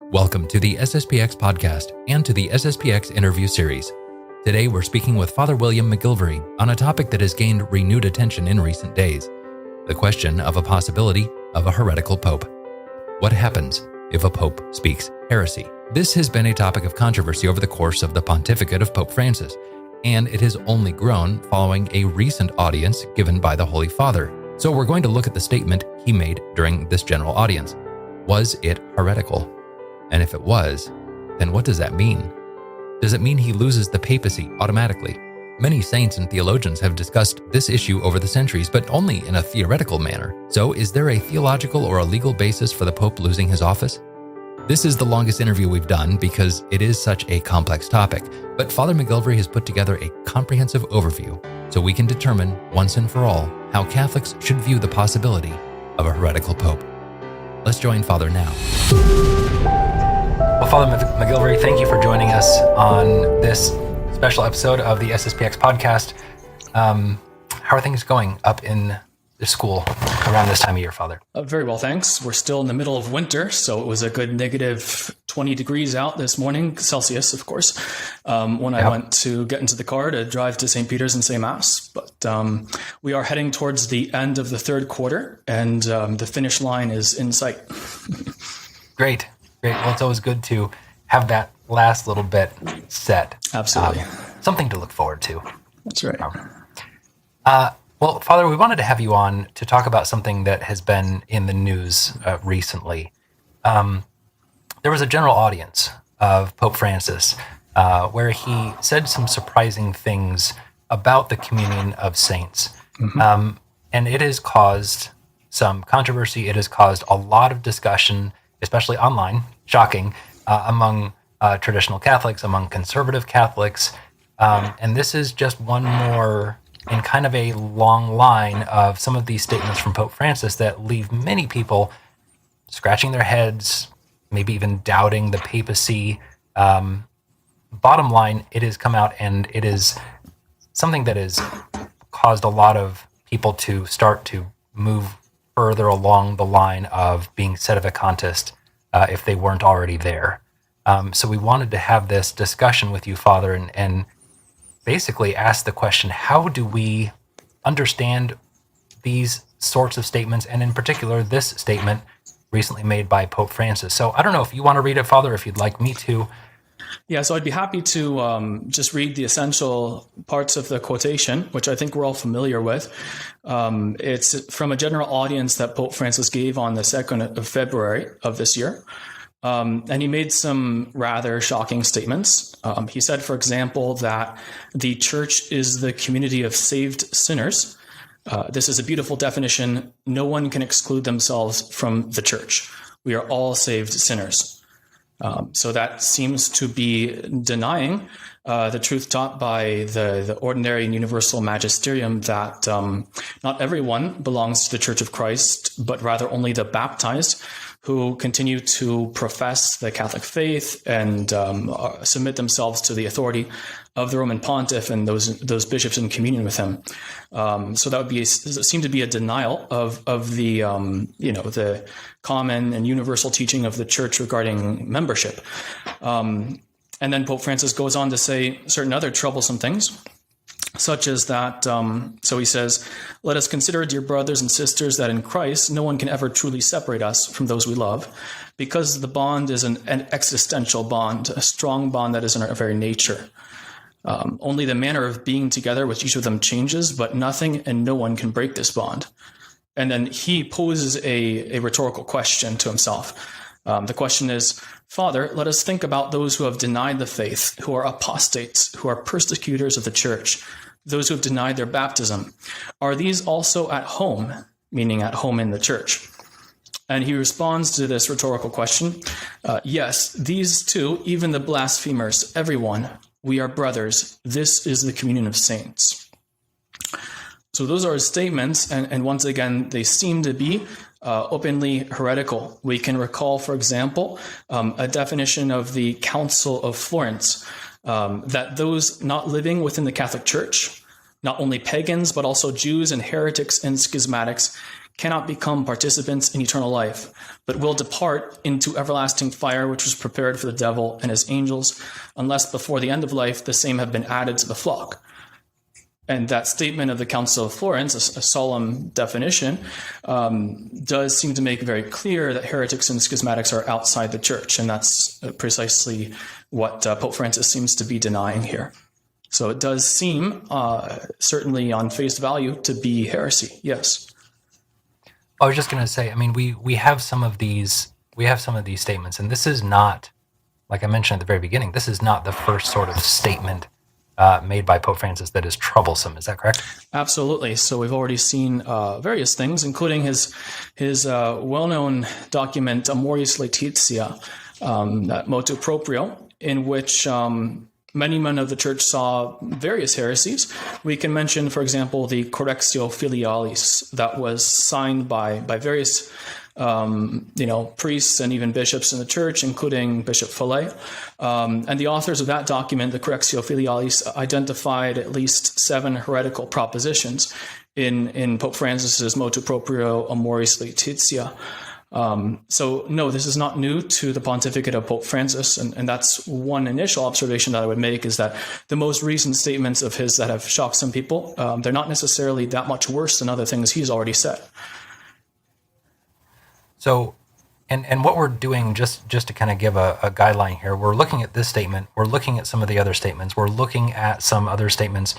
Welcome to the SSPX podcast and to the SSPX interview series. Today we're speaking with Father William MacGillivray on a topic that has gained renewed attention in recent days, the question of a possibility of a heretical pope. What happens if a pope speaks heresy? This has been a topic of controversy over the course of the pontificate of Pope Francis, and it has only grown following a recent audience given by the Holy Father. So we're going to look at the statement he made during this general audience. Was it heretical? And if it was, then what does that mean? Does it mean he loses the papacy automatically? Many saints and theologians have discussed this issue over the centuries, but only in a theoretical manner. So is there a theological or a legal basis for the Pope losing his office? This is the longest interview we've done because it is such a complex topic, but Father MacGillivray has put together a comprehensive overview so we can determine once and for all how Catholics should view the possibility of a heretical Pope. Let's join Father now. Well, Father MacGillivray, thank you for joining us on this special episode of the SSPX podcast. How are things going up in the school around this time of year, Father? Very well, thanks. We're still in the middle of winter, so it was a good negative 20 degrees out this morning, Celsius, of course, when I went to get into the car to drive to St. Peter's and say Mass. But we are heading towards the end of the third quarter, and the finish line is in sight. Great. Well, it's always good to have that last little bit set. Absolutely. Something to look forward to. That's right. Well, Father, we wanted to have you on to talk about something that has been in the news recently. There was a general audience of Pope Francis where he said some surprising things about the communion of saints. Mm-hmm. And it has caused some controversy. It has caused a lot of discussion, especially online, shocking, among traditional Catholics, among conservative Catholics. And this is just one more in kind of a long line of some of these statements from Pope Francis that leave many people scratching their heads, maybe even doubting the papacy. Bottom line, it has come out and it is something that has caused a lot of people to start to move further along the line of being sedevacantist if they weren't already there. So we wanted to have this discussion with you, Father, and basically ask the question, how do we understand these sorts of statements, and in particular, this statement recently made by Pope Francis? So I don't know if you want to read it, Father, if you'd like me to. Yeah, so I'd be happy to just read the essential parts of the quotation, which I think we're all familiar with. It's from a general audience that Pope Francis gave on the 2nd of February of this year. And he made some rather shocking statements. He said, for example, that the church is the community of saved sinners. This is a beautiful definition. No one can exclude themselves from the church. We are all saved sinners. So that seems to be denying the truth taught by the ordinary and universal magisterium that not everyone belongs to the Church of Christ, but rather only the baptized who continue to profess the Catholic faith and submit themselves to the authority of the Roman Pontiff and those bishops in communion with him. So that would seem to be a denial of the the common and universal teaching of the Church regarding membership. And then Pope Francis goes on to say certain other troublesome things, such as that, so he says, "Let us consider, dear brothers and sisters, that in Christ no one can ever truly separate us from those we love, because the bond is an existential bond, a strong bond that is in our very nature. Only the manner of being together with each of them changes, but nothing and no one can break this bond." And then he poses a rhetorical question to himself. The question is, "Father, let us think about those who have denied the faith, who are apostates, who are persecutors of the church, those who have denied their baptism. Are these also at home?" Meaning at home in the church. And he responds to this rhetorical question, "Yes, these too, even the blasphemers, everyone, we are brothers. This is the communion of saints." So those are his statements, and once again, they seem to be openly heretical. We can recall, for example, a definition of the Council of Florence, that those not living within the Catholic Church, not only pagans, but also Jews and heretics and schismatics, cannot become participants in eternal life, but will depart into everlasting fire, which was prepared for the devil and his angels, unless before the end of life the same have been added to the flock. And that statement of the Council of Florence, a solemn definition, does seem to make very clear that heretics and schismatics are outside the church. And that's precisely what Pope Francis seems to be denying here. So it does seem, certainly on face value, to be heresy, yes. I was just going to say, I mean, we have some of these statements, and this is not, like I mentioned at the very beginning, this is not the first sort of statement made by Pope Francis that is troublesome. Is that correct? Absolutely. So we've already seen various things, including his well-known document Amoris Laetitia, that motu proprio, in which many men of the church saw various heresies. We can mention, for example, the Correctio Filialis that was signed by various priests and even bishops in the church, including Bishop Fillet. And the authors of that document, the Correctio Filialis, identified at least 7 heretical propositions in Pope Francis's motu proprio Amoris Laetitia. So no, this is not new to the pontificate of Pope Francis, and that's one initial observation that I would make, is that the most recent statements of his that have shocked some people, they're not necessarily that much worse than other things he's already said. So, and what we're doing, just to kind of give a guideline here, we're looking at this statement, we're looking at some of the other statements, we're looking at some other statements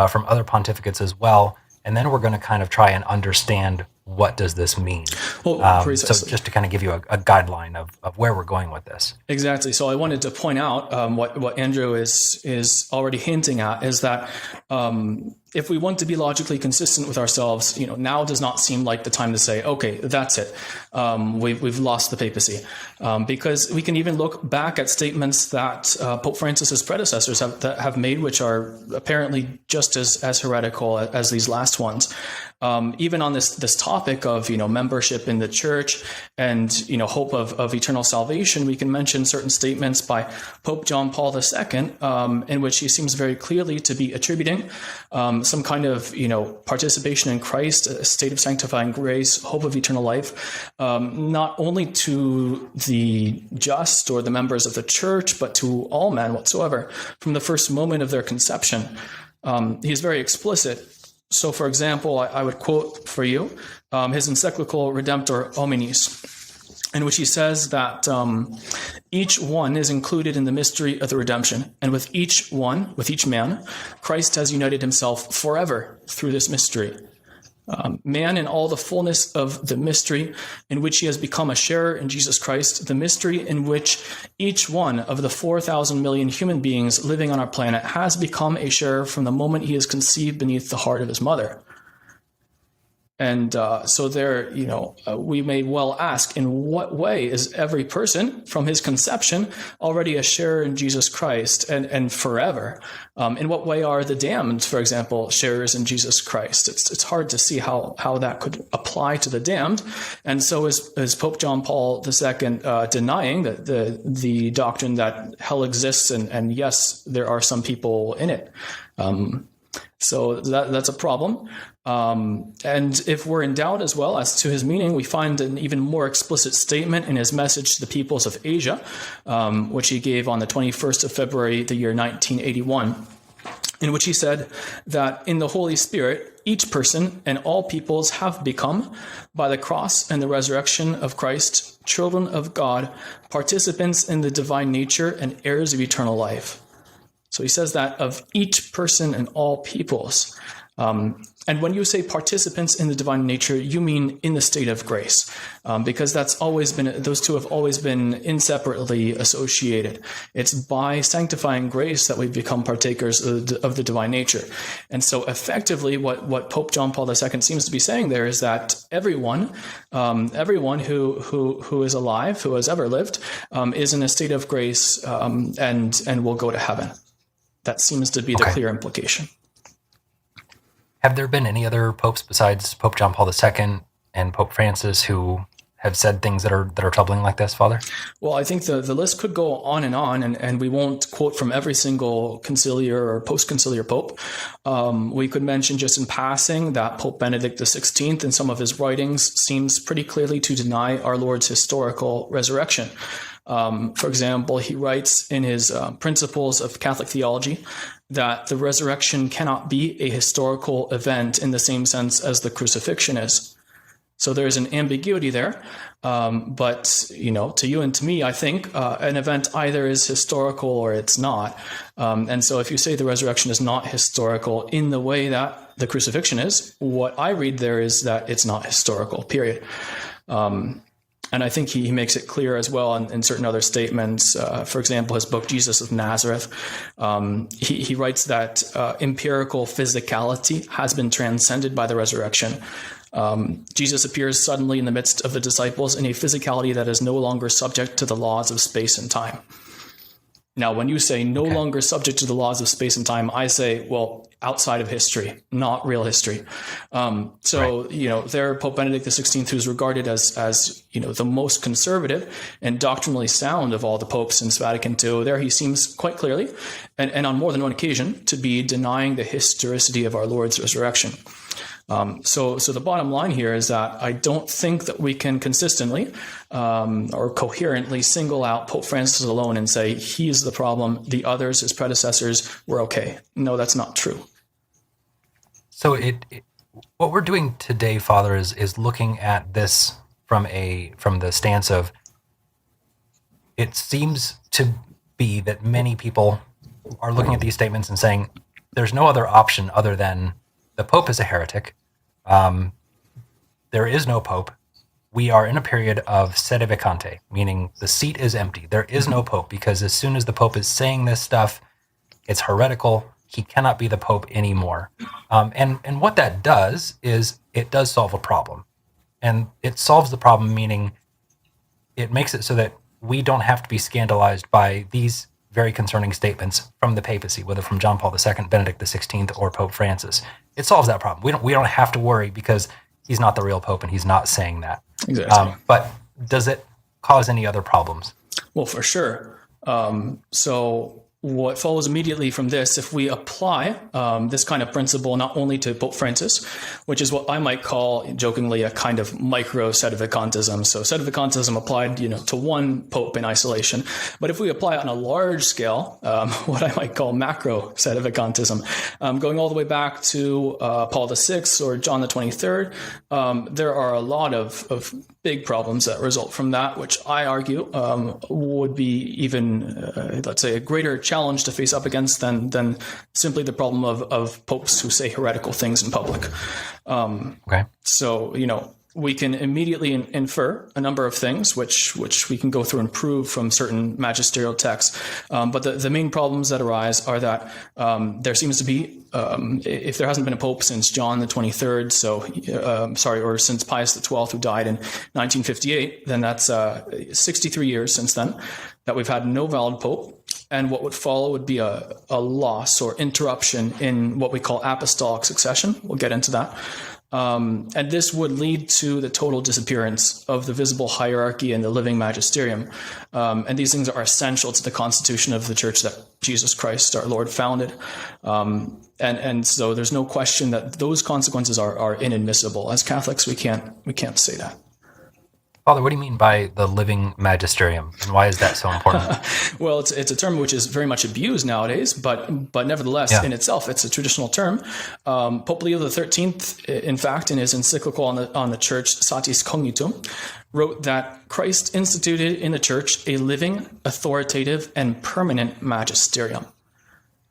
from other pontificates as well, and then we're going to kind of try and understand what does this mean. Well, so just to kind of give you a guideline of where we're going with this. Exactly. So I wanted to point out what Andrew is already hinting at, is that if we want to be logically consistent with ourselves, now does not seem like the time to say, okay, that's it. We've lost the papacy. Because we can even look back at statements that Pope Francis's predecessors have made, which are apparently just as heretical as these last ones. Even on this topic of membership in the church and hope of eternal salvation, we can mention certain statements by Pope John Paul II, in which he seems very clearly to be attributing some kind of participation in Christ, a state of sanctifying grace, hope of eternal life, not only to the just or the members of the church, but to all men whatsoever from the first moment of their conception. He is very explicit. So, for example, I would quote for you his encyclical Redemptor Hominis, in which he says that each one is included in the mystery of the redemption, and with each man, Christ has united himself forever through this mystery. Man in all the fullness of the mystery in which he has become a sharer in Jesus Christ, the mystery in which each one of the 4,000 million human beings living on our planet has become a sharer from the moment he is conceived beneath the heart of his mother. And so there, we may well ask, in what way is every person from his conception already a sharer in Jesus Christ and forever? In what way are the damned, for example, sharers in Jesus Christ? It's hard to see how that could apply to the damned. And so is Pope John Paul II denying that the doctrine that hell exists and yes, there are some people in it. So that's a problem. And if we're in doubt as well as to his meaning, we find an even more explicit statement in his message to the peoples of Asia, which he gave on the 21st of February, the year 1981, in which he said that in the Holy Spirit, each person and all peoples have become, by the cross and the resurrection of Christ, children of God, participants in the divine nature and heirs of eternal life. So he says that of each person and all peoples. And when you say participants in the divine nature, you mean in the state of grace, because those two have always been inseparably associated. It's by sanctifying grace that we become partakers of the divine nature. And so effectively what Pope John Paul II seems to be saying there is that everyone who is alive, who has ever lived, is in a state of grace and will go to heaven. That seems to be the clear implication. Have there been any other popes besides Pope John Paul II and Pope Francis who have said things that are troubling like this, Father? Well, I think the list could go on, and we won't quote from every single conciliar or post-conciliar pope. We could mention just in passing that Pope Benedict XVI, in some of his writings, seems pretty clearly to deny our Lord's historical resurrection. For example, he writes in his Principles of Catholic Theology that the resurrection cannot be a historical event in the same sense as the crucifixion is. So there's an ambiguity there. But, to you and to me, I think an event either is historical or it's not. And so if you say the resurrection is not historical in the way that the crucifixion is, what I read there is that it's not historical, period. And I think he makes it clear as well in certain other statements. For example, his book, Jesus of Nazareth, he writes that empirical physicality has been transcended by the resurrection. Jesus appears suddenly in the midst of the disciples in a physicality that is no longer subject to the laws of space and time. Now, when you say no longer subject to the laws of space and time, I say, well, outside of history, not real history. There, Pope Benedict XVI, who's regarded as the most conservative and doctrinally sound of all the popes since Vatican II, there he seems quite clearly, and on more than one occasion, to be denying the historicity of our Lord's resurrection. So the bottom line here is that I don't think that we can consistently or coherently single out Pope Francis alone and say he's the problem, the others, his predecessors, were okay. No, that's not true. So what we're doing today, Father, is looking at this from the stance of, it seems to be that many people are looking at these statements and saying there's no other option other than the Pope is a heretic. There is no Pope. We are in a period of sede vacante, meaning the seat is empty. There is no Pope, because as soon as the Pope is saying this stuff, it's heretical. He cannot be the Pope anymore. And what that does is it does solve a problem. And it solves the problem, meaning it makes it so that we don't have to be scandalized by these very concerning statements from the papacy, whether from John Paul II, Benedict XVI, or Pope Francis. It solves that problem. We don't have to worry because he's not the real Pope and he's not saying that. Exactly. But does it cause any other problems? Well, for sure. So what follows immediately from this, if we apply this kind of principle not only to Pope Francis, which is what I might call jokingly a kind of micro sedevacantism. So sedevacantism applied, to one Pope in isolation. But if we apply it on a large scale, what I might call macro sedevacantism, going all the way back to Paul VI or John the 23rd, there are a lot of big problems that result from that, which I argue would be even, let's say, a greater challenge to face up against than simply the problem of popes who say heretical things in public. So, we can immediately infer a number of things, which we can go through and prove from certain magisterial texts. But the main problems that arise are that there seems to be, if there hasn't been a pope since John the 23rd, or since Pius XII, who died in 1958, then that's 63 years since then that we've had no valid pope. And what would follow would be a loss or interruption in what we call apostolic succession. We'll get into that. And this would lead to the total disappearance of the visible hierarchy and the living magisterium. And these things are essential to the constitution of the church that Jesus Christ, our Lord, founded. And so there's no question that those consequences are inadmissible. As Catholics, we can't say that. Father, what do you mean by the living magisterium, and why is that so important? Well, it's a term which is very much abused nowadays, but nevertheless, in itself, it's a traditional term. Pope Leo XIII, in fact, in his encyclical on the Church, Satis Cognitum, wrote that Christ instituted in the Church a living, authoritative, and permanent magisterium.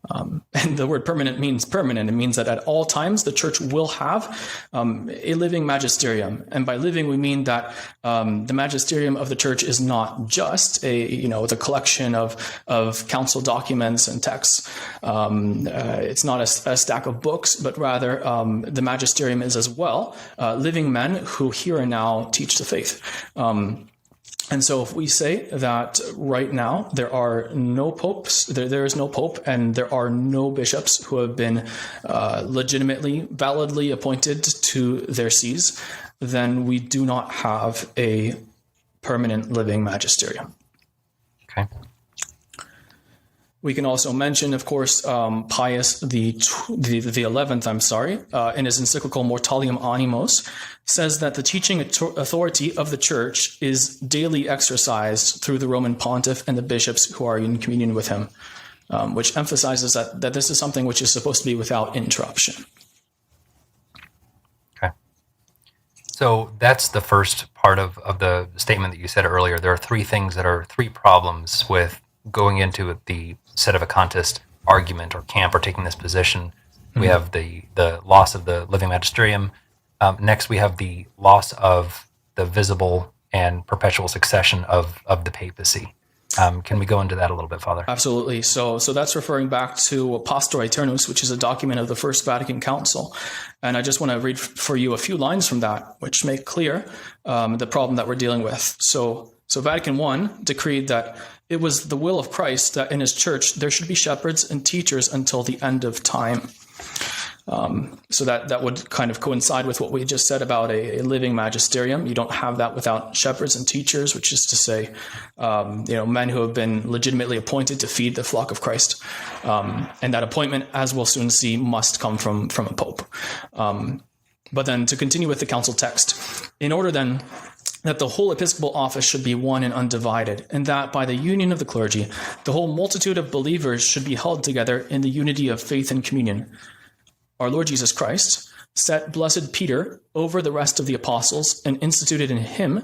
And the word permanent means permanent. It means that at all times the church will have a living magisterium. And by living, we mean that the magisterium of the church is not just the collection of council documents and texts. It's not a stack of books, but rather the magisterium is as well living men who here and now teach the faith. And so if we say that right now there are no popes, there is no pope, and there are no bishops who have been legitimately, validly appointed to their sees, then we do not have a permanent living magisterium. Okay. We can also mention, of course, Pius the 11th, in his encyclical Mortalium Animos, says that the teaching authority of the Church is daily exercised through the Roman Pontiff and the bishops who are in communion with him, which emphasizes that this is something which is supposed to be without interruption. Okay. So that's the first part of the statement that you said earlier. There are three problems with going into the sedevacantist argument or camp or taking this position. Mm-hmm. We have the loss of the living magisterium. Next, we have the loss of the visible and perpetual succession of the papacy. Can we go into that a little bit, Father? Absolutely. So that's referring back to Pastor Aeternus, which is a document of the First Vatican Council. And I just want to read for you a few lines from that, which make clear the problem that we're dealing with. So Vatican I decreed that it was the will of Christ that in his church there should be shepherds and teachers until the end of time. So that would kind of coincide with what we just said about a living magisterium. You don't have that without shepherds and teachers, which is to say, men who have been legitimately appointed to feed the flock of Christ. And that appointment, as we'll soon see, must come from a pope. But then to continue with the council text, in order then that the whole episcopal office should be one and undivided, and that by the union of the clergy, the whole multitude of believers should be held together in the unity of faith and communion. Our Lord Jesus Christ set Blessed Peter over the rest of the apostles and instituted in him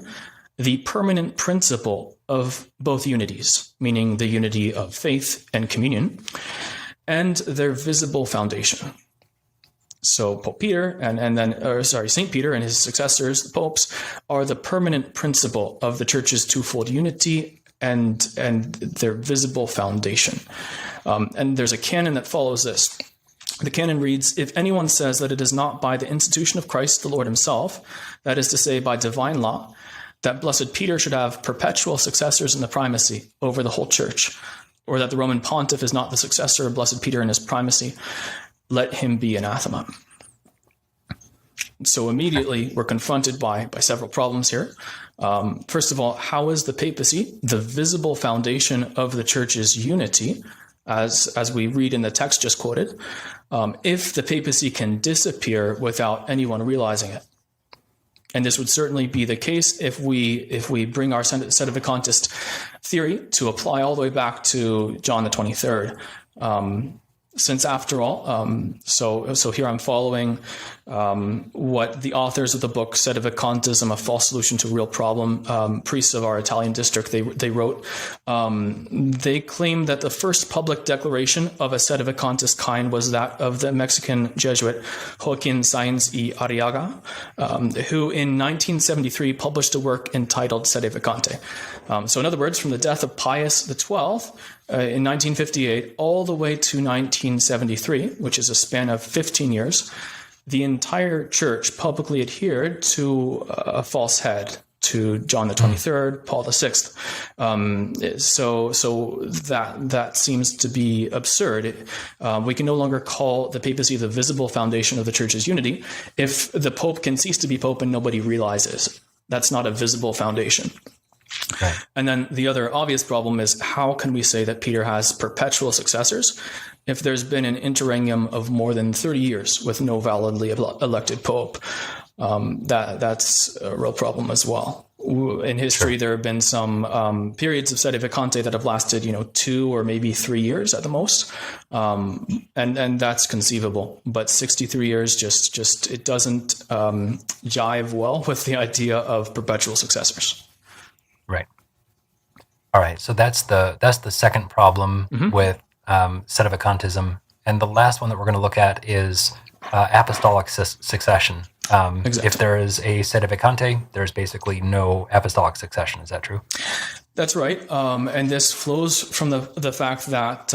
the permanent principle of both unities, meaning the unity of faith and communion, and their visible foundation. So Pope Peter St. Peter and his successors, the popes, are the permanent principle of the church's twofold unity and their visible foundation. And there's a canon that follows this. The canon reads, if anyone says that it is not by the institution of Christ the Lord himself, that is to say by divine law, that Blessed Peter should have perpetual successors in the primacy over the whole church, or that the Roman pontiff is not the successor of Blessed Peter in his primacy, let him be anathema. So immediately we're confronted by several problems here. First of all, how is the papacy the visible foundation of the church's unity, as we read in the text just quoted, if the papacy can disappear without anyone realizing it? And this would certainly be the case if we bring our sedevacantist theory to apply all the way back to John the 23rd. Since after all, so here I'm following what the authors of the book Sedevacantism, A False Solution to a Real Problem, priests of our Italian district, they wrote. They claim that the first public declaration of a sedevacantist kind was that of the Mexican Jesuit Joaquin Sáenz y Arriaga, who in 1973 published a work entitled Sedevacante. So in other words, from the death of Pius XII, in 1958, all the way to 1973, which is a span of 15 years, the entire church publicly adhered to a false head, to John the 23rd, Paul the 6th. So that seems to be absurd. We can no longer call the papacy the visible foundation of the church's unity if the pope can cease to be pope and nobody realizes. That's not a visible foundation. Okay. And then the other obvious problem is, how can we say that Peter has perpetual successors if there's been an interregnum of more than 30 years with no validly elected pope? That's a real problem as well. In history, there have been some periods of sedevacante that have lasted, 2 or maybe 3 years at the most, and that's conceivable. But 63 years just it doesn't jive well with the idea of perpetual successors. Right. All right. So that's the second problem with sedevacantism, and the last one that we're going to look at is apostolic succession. Exactly. If there is a sedevacante, there's basically no apostolic succession. Is that true? That's right. And this flows from the fact that,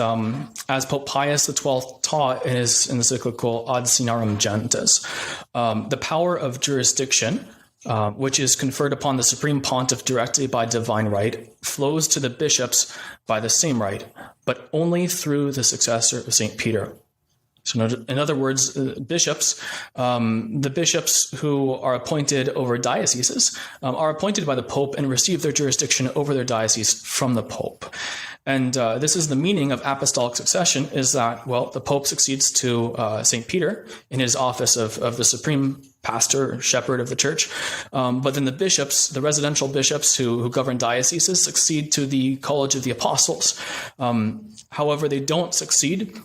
as Pope Pius XII taught in his encyclical Ad Sinarum Gentes, the power of jurisdiction, which is conferred upon the Supreme Pontiff directly by divine right, flows to the bishops by the same right, but only through the successor of St. Peter. So in other words, bishops, the bishops who are appointed over dioceses are appointed by the Pope and receive their jurisdiction over their diocese from the Pope. And this is the meaning of apostolic succession, is that, well, the Pope succeeds to St. Peter in his office of the supreme pastor or shepherd of the church. But then the bishops, the residential bishops who govern dioceses, succeed to the College of the Apostles. However, they don't succeed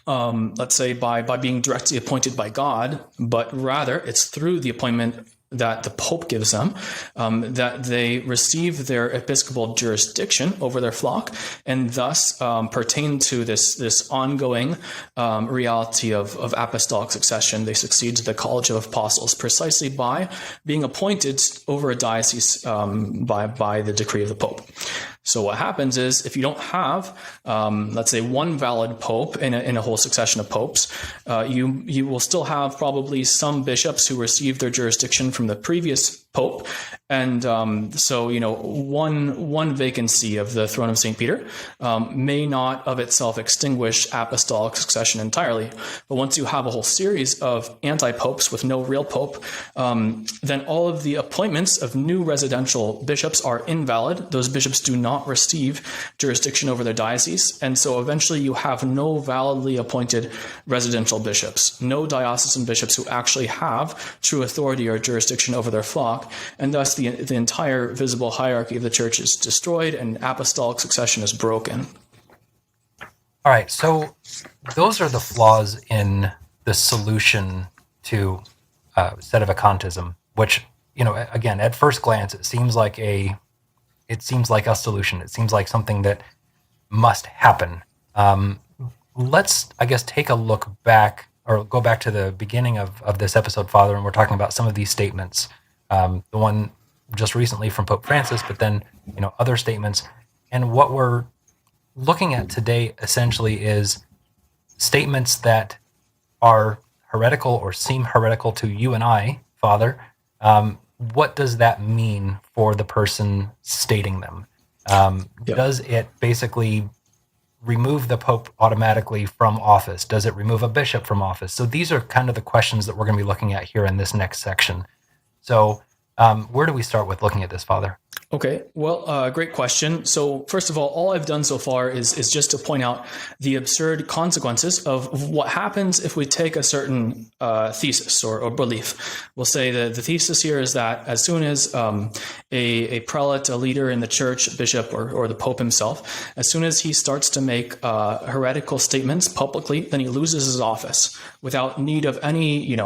let's say by being directly appointed by God, but rather it's through the appointment that the Pope gives them, that they receive their episcopal jurisdiction over their flock, and thus pertain to this ongoing reality of apostolic succession. They succeed to the College of Apostles precisely by being appointed over a diocese by the decree of the Pope. So what happens is, if you don't have, let's say, one valid pope in a whole succession of popes, you will still have probably some bishops who receive their jurisdiction from the previous pope, and so one vacancy of the throne of St. Peter may not of itself extinguish apostolic succession entirely. But once you have a whole series of anti-popes with no real pope, then all of the appointments of new residential bishops are invalid. Those bishops do not receive jurisdiction over their diocese, and so eventually you have no validly appointed residential bishops, no diocesan bishops who actually have true authority or jurisdiction over their flock, and thus the entire visible hierarchy of the church is destroyed and apostolic succession is broken. All right, so those are the flaws in the solution to sedevacantism, which, again, at first glance, it seems like a solution. It seems like something that must happen. Let's, I guess, take a look back, or go back to the beginning of this episode, Father, and we're talking about some of these statements. The one just recently from Pope Francis, but then, other statements. And what we're looking at today essentially is statements that are heretical or seem heretical to you and I, Father. What does that mean for the person stating them? Does it basically remove the Pope automatically from office? Does it remove a bishop from office? So these are kind of the questions that we're going to be looking at here in this next section. So where do we start with looking at this, Father? Okay, well, great question. So first of all I've done so far is just to point out the absurd consequences of what happens if we take a certain thesis or belief. We'll say the thesis here is that as soon as a prelate, a leader in the church, a bishop, or the Pope himself, as soon as he starts to make heretical statements publicly, then he loses his office without need of any,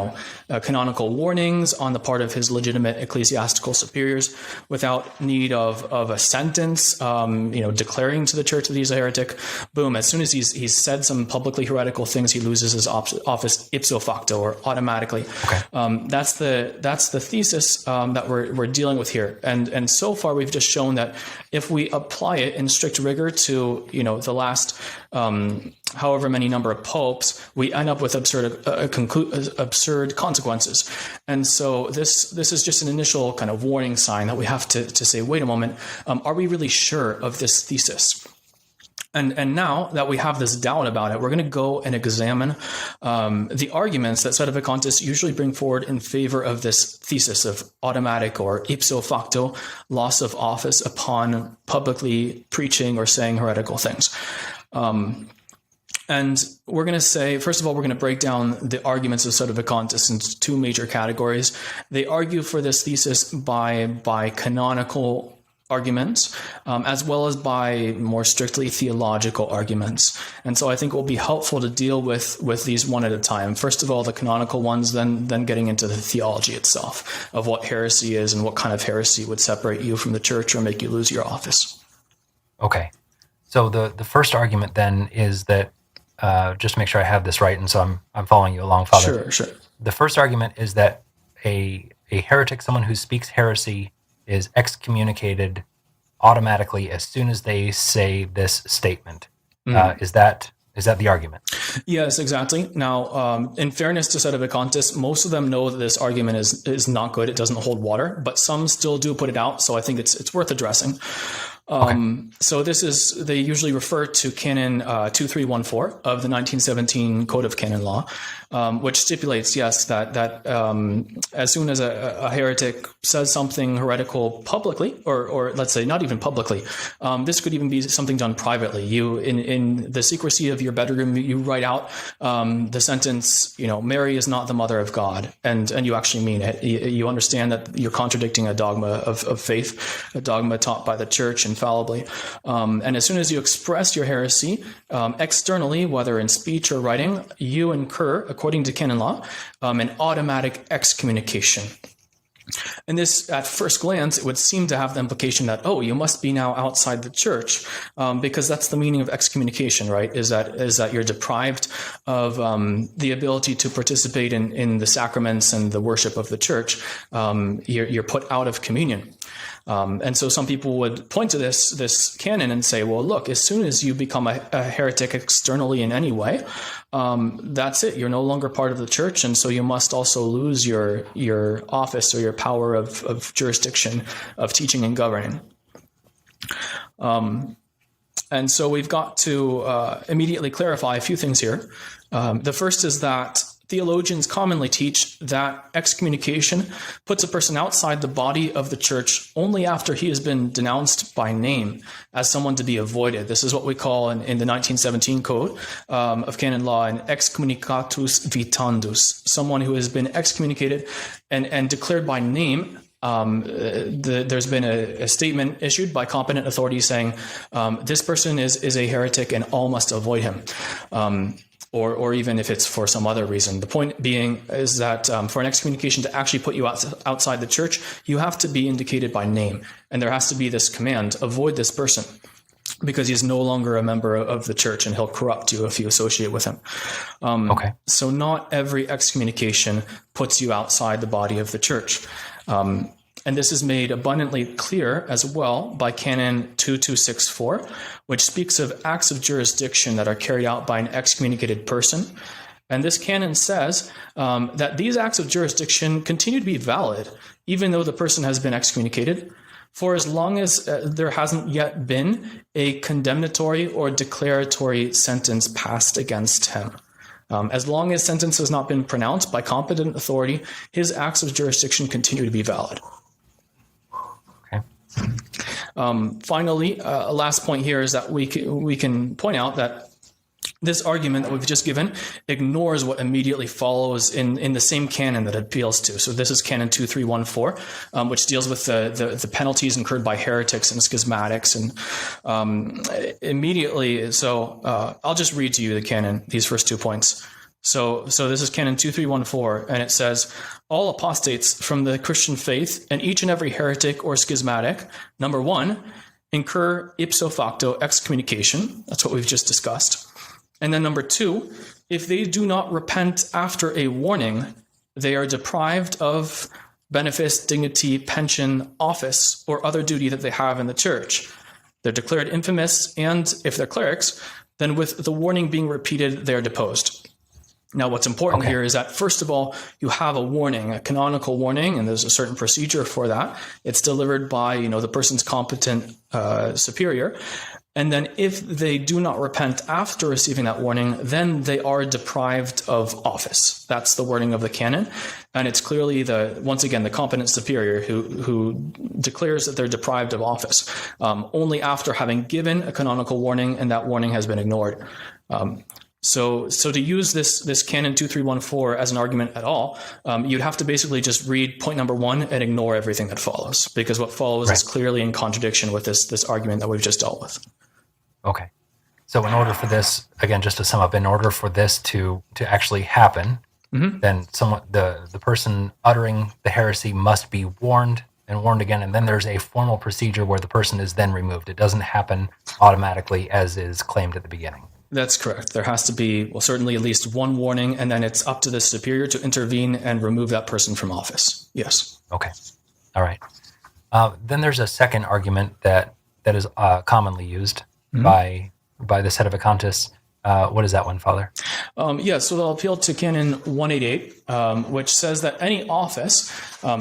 canonical warnings on the part of his legitimate ecclesiastical superiors, without need of a sentence, declaring to the church that he's a heretic. Boom! As soon as he's said some publicly heretical things, he loses his office ipso facto, or automatically. Okay. That's the thesis that we're dealing with here, and so far we've just shown that if we apply it in strict rigor to the last however many number of popes, we end up with absurd consequences. And so this is just an initial kind of warning sign that we have to say, wait a moment, are we really sure of this thesis? And now that we have this doubt about it, we're going to go and examine the arguments that sedevacantists usually bring forward in favor of this thesis of automatic or ipso facto loss of office upon publicly preaching or saying heretical things. And we're going to say, first of all, we're going to break down the arguments of sedevacantists into two major categories. They argue for this thesis by canonical arguments, as well as by more strictly theological arguments. And so I think it will be helpful to deal with these one at a time. First of all, the canonical ones, then getting into the theology itself of what heresy is and what kind of heresy would separate you from the church or make you lose your office. Okay. So the first argument then is that, just to make sure I have this right, and so I'm following you along, Father. Sure. The first argument is that a heretic, someone who speaks heresy, is excommunicated automatically as soon as they say this statement. Is that the argument? Yes, exactly. Now, in fairness to sedevacantists, most of them know that this argument is not good. It doesn't hold water, but some still do put it out. So I think it's worth addressing. So this is, they usually refer to Canon 2314 of the 1917 Code of Canon Law, which stipulates, yes, that as soon as a heretic says something heretical publicly, or let's say not even publicly, this could even be something done privately. You, in the secrecy of your bedroom, you write out the sentence, Mary is not the mother of God, and you actually mean it. You understand that you're contradicting a dogma of faith, a dogma taught by the church infallibly. And as soon as you express your heresy externally, whether in speech or writing, you incur, according to canon law, an automatic excommunication. And this, at first glance, it would seem to have the implication that, you must be now outside the church, because that's the meaning of excommunication, right? Is that you're deprived of the ability to participate in the sacraments and the worship of the church. You're put out of communion. And so some people would point to this canon and say, well, look, as soon as you become a heretic externally in any way, that's it. You're no longer part of the church, and so you must also lose your office or your power of jurisdiction of teaching and governing. And so we've got to immediately clarify a few things here. The first is that theologians commonly teach that excommunication puts a person outside the body of the church only after he has been denounced by name as someone to be avoided. This is what we call in the 1917 Code of Canon Law an excommunicatus vitandus, someone who has been excommunicated and declared by name. There's been a statement issued by competent authorities saying this person is a heretic and all must avoid him. Or even if it's for some other reason. The point being is that for an excommunication to actually put you outside the church, you have to be indicated by name. And there has to be this command, avoid this person, because he's no longer a member of the church and he'll corrupt you if you associate with him. Okay. So not every excommunication puts you outside the body of the church. And this is made abundantly clear as well by Canon 2264, which speaks of acts of jurisdiction that are carried out by an excommunicated person. And this canon says that these acts of jurisdiction continue to be valid, even though the person has been excommunicated, for as long as there hasn't yet been a condemnatory or declaratory sentence passed against him. As long as sentence has not been pronounced by competent authority, his acts of jurisdiction continue to be valid. Finally, a last point here is that we can point out that this argument that we've just given ignores what immediately follows in the same canon that it appeals to. So this is Canon 2314, which deals with the penalties incurred by heretics and schismatics. And immediately, so I'll just read to you the canon, these first 2 points. So this is Canon 2314, and it says, all apostates from the Christian faith and each and every heretic or schismatic, number 1, incur ipso facto excommunication. That's what we've just discussed. And then number 2, if they do not repent after a warning, they are deprived of benefice, dignity, pension, office, or other duty that they have in the church. They're declared infamous, and if they're clerics, then with the warning being repeated, they are deposed. Now, what's important here is that, first of all, you have a warning, a canonical warning, and there's a certain procedure for that. It's delivered by, the person's competent superior. And then if they do not repent after receiving that warning, then they are deprived of office. That's the wording of the canon. And it's clearly once again, the competent superior who declares that they're deprived of office, only after having given a canonical warning and that warning has been ignored. So to use this Canon 2314 as an argument at all, you'd have to basically just read point number 1 and ignore everything that follows, because what follows is clearly in contradiction with this argument that we've just dealt with. Okay. So in order for this, again, just to sum up, in order for this to actually happen, then the person uttering the heresy must be warned and warned again, and then there's a formal procedure where the person is then removed. It doesn't happen automatically as is claimed at the beginning. That's correct. There has to be, certainly at least one warning, and then it's up to the superior to intervene and remove that person from office. Yes. Okay. All right. Then there's a second argument that is commonly used by the Sedevacantists, What is that one, Father? So they'll appeal to Canon 188, which says that any office,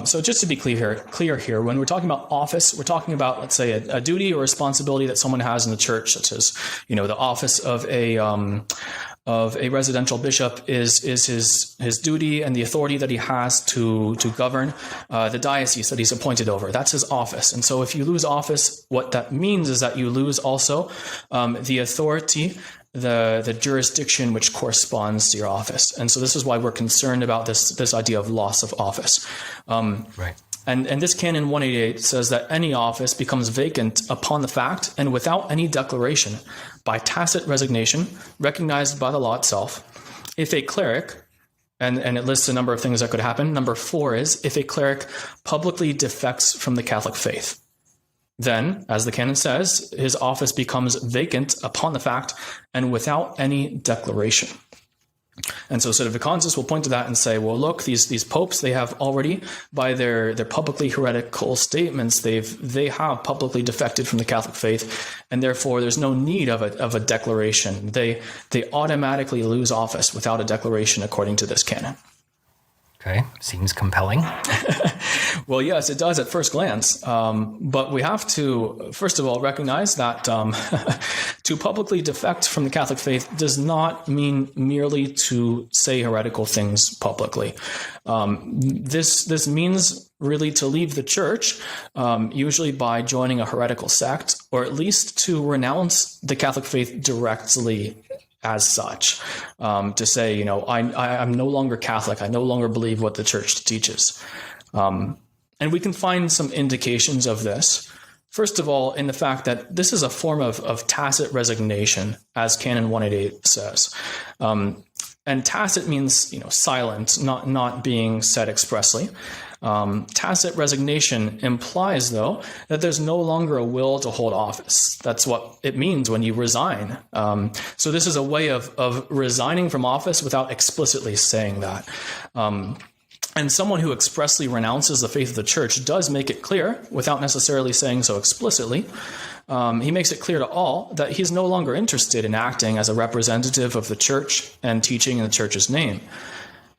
so just to be clear here, when we're talking about office, we're talking about, let's say, a duty or responsibility that someone has in the church, such as, the office of a residential bishop is his duty and the authority that he has to govern the diocese that he's appointed over. That's his office. And so if you lose office, what that means is that you lose also the authority, the jurisdiction which corresponds to your office. And so this is why we're concerned about this idea of loss of office. Right. And this Canon 188 says that any office becomes vacant upon the fact and without any declaration by tacit resignation recognized by the law itself. If a cleric, and it lists a number of things that could happen. Number 4 is if a cleric publicly defects from the Catholic faith. Then, as the canon says, his office becomes vacant upon the fact and without any declaration. And so Sedevacantist will point to that and say, well, look, these popes, they have already, by their publicly heretical statements, they have publicly defected from the Catholic faith, and therefore there's no need of a declaration. They automatically lose office without a declaration according to this canon. Okay, seems compelling. Well, yes, it does at first glance. But we have to, first of all, recognize that to publicly defect from the Catholic faith does not mean merely to say heretical things publicly. This means really to leave the church, usually by joining a heretical sect, or at least to renounce the Catholic faith directly as such, to say, I'm no longer Catholic. I no longer believe what the church teaches. And we can find some indications of this. First of all, in the fact that this is a form of tacit resignation, as Canon 188 says. And tacit means, silent, not being said expressly. Tacit resignation implies, though, that there's no longer a will to hold office. That's what it means when you resign. So this is a way of resigning from office without explicitly saying that. And someone who expressly renounces the faith of the church does make it clear, without necessarily saying so explicitly. He makes it clear to all that he's no longer interested in acting as a representative of the church and teaching in the church's name.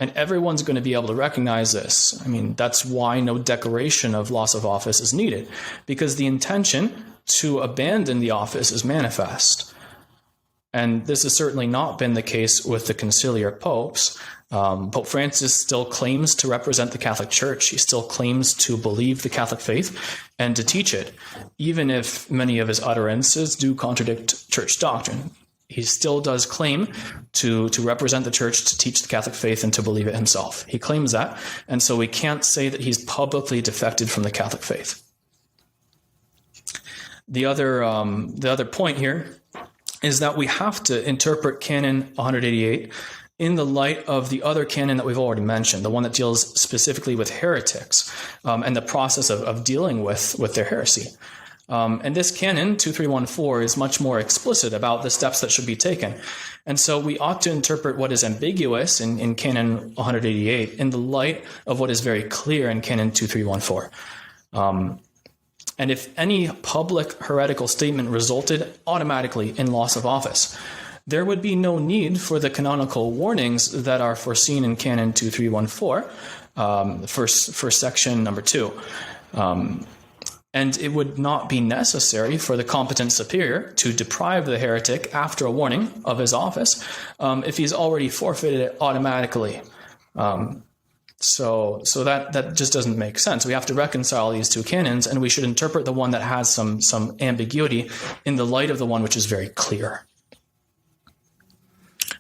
And everyone's going to be able to recognize this. I mean, that's why no declaration of loss of office is needed, because the intention to abandon the office is manifest. And this has certainly not been the case with the conciliar popes. Pope Francis still claims to represent the Catholic Church. He still claims to believe the Catholic faith and to teach it, even if many of his utterances do contradict church doctrine. He still does claim to represent the church, to teach the Catholic faith, and to believe it himself. He claims that, and so we can't say that he's publicly defected from the Catholic faith. The other point here is that we have to interpret Canon 188 in the light of the other canon that we've already mentioned, the one that deals specifically with heretics and the process of dealing with their heresy. And this canon, 2314, is much more explicit about the steps that should be taken. And so we ought to interpret what is ambiguous in Canon 188 in the light of what is very clear in Canon 2314. And if any public heretical statement resulted automatically in loss of office, there would be no need for the canonical warnings that are foreseen in Canon 2314, for section number 2. And it would not be necessary for the competent superior to deprive the heretic after a warning of his office if he's already forfeited it automatically. So that just doesn't make sense. We have to reconcile these two canons, and we should interpret the one that has some ambiguity in the light of the one which is very clear.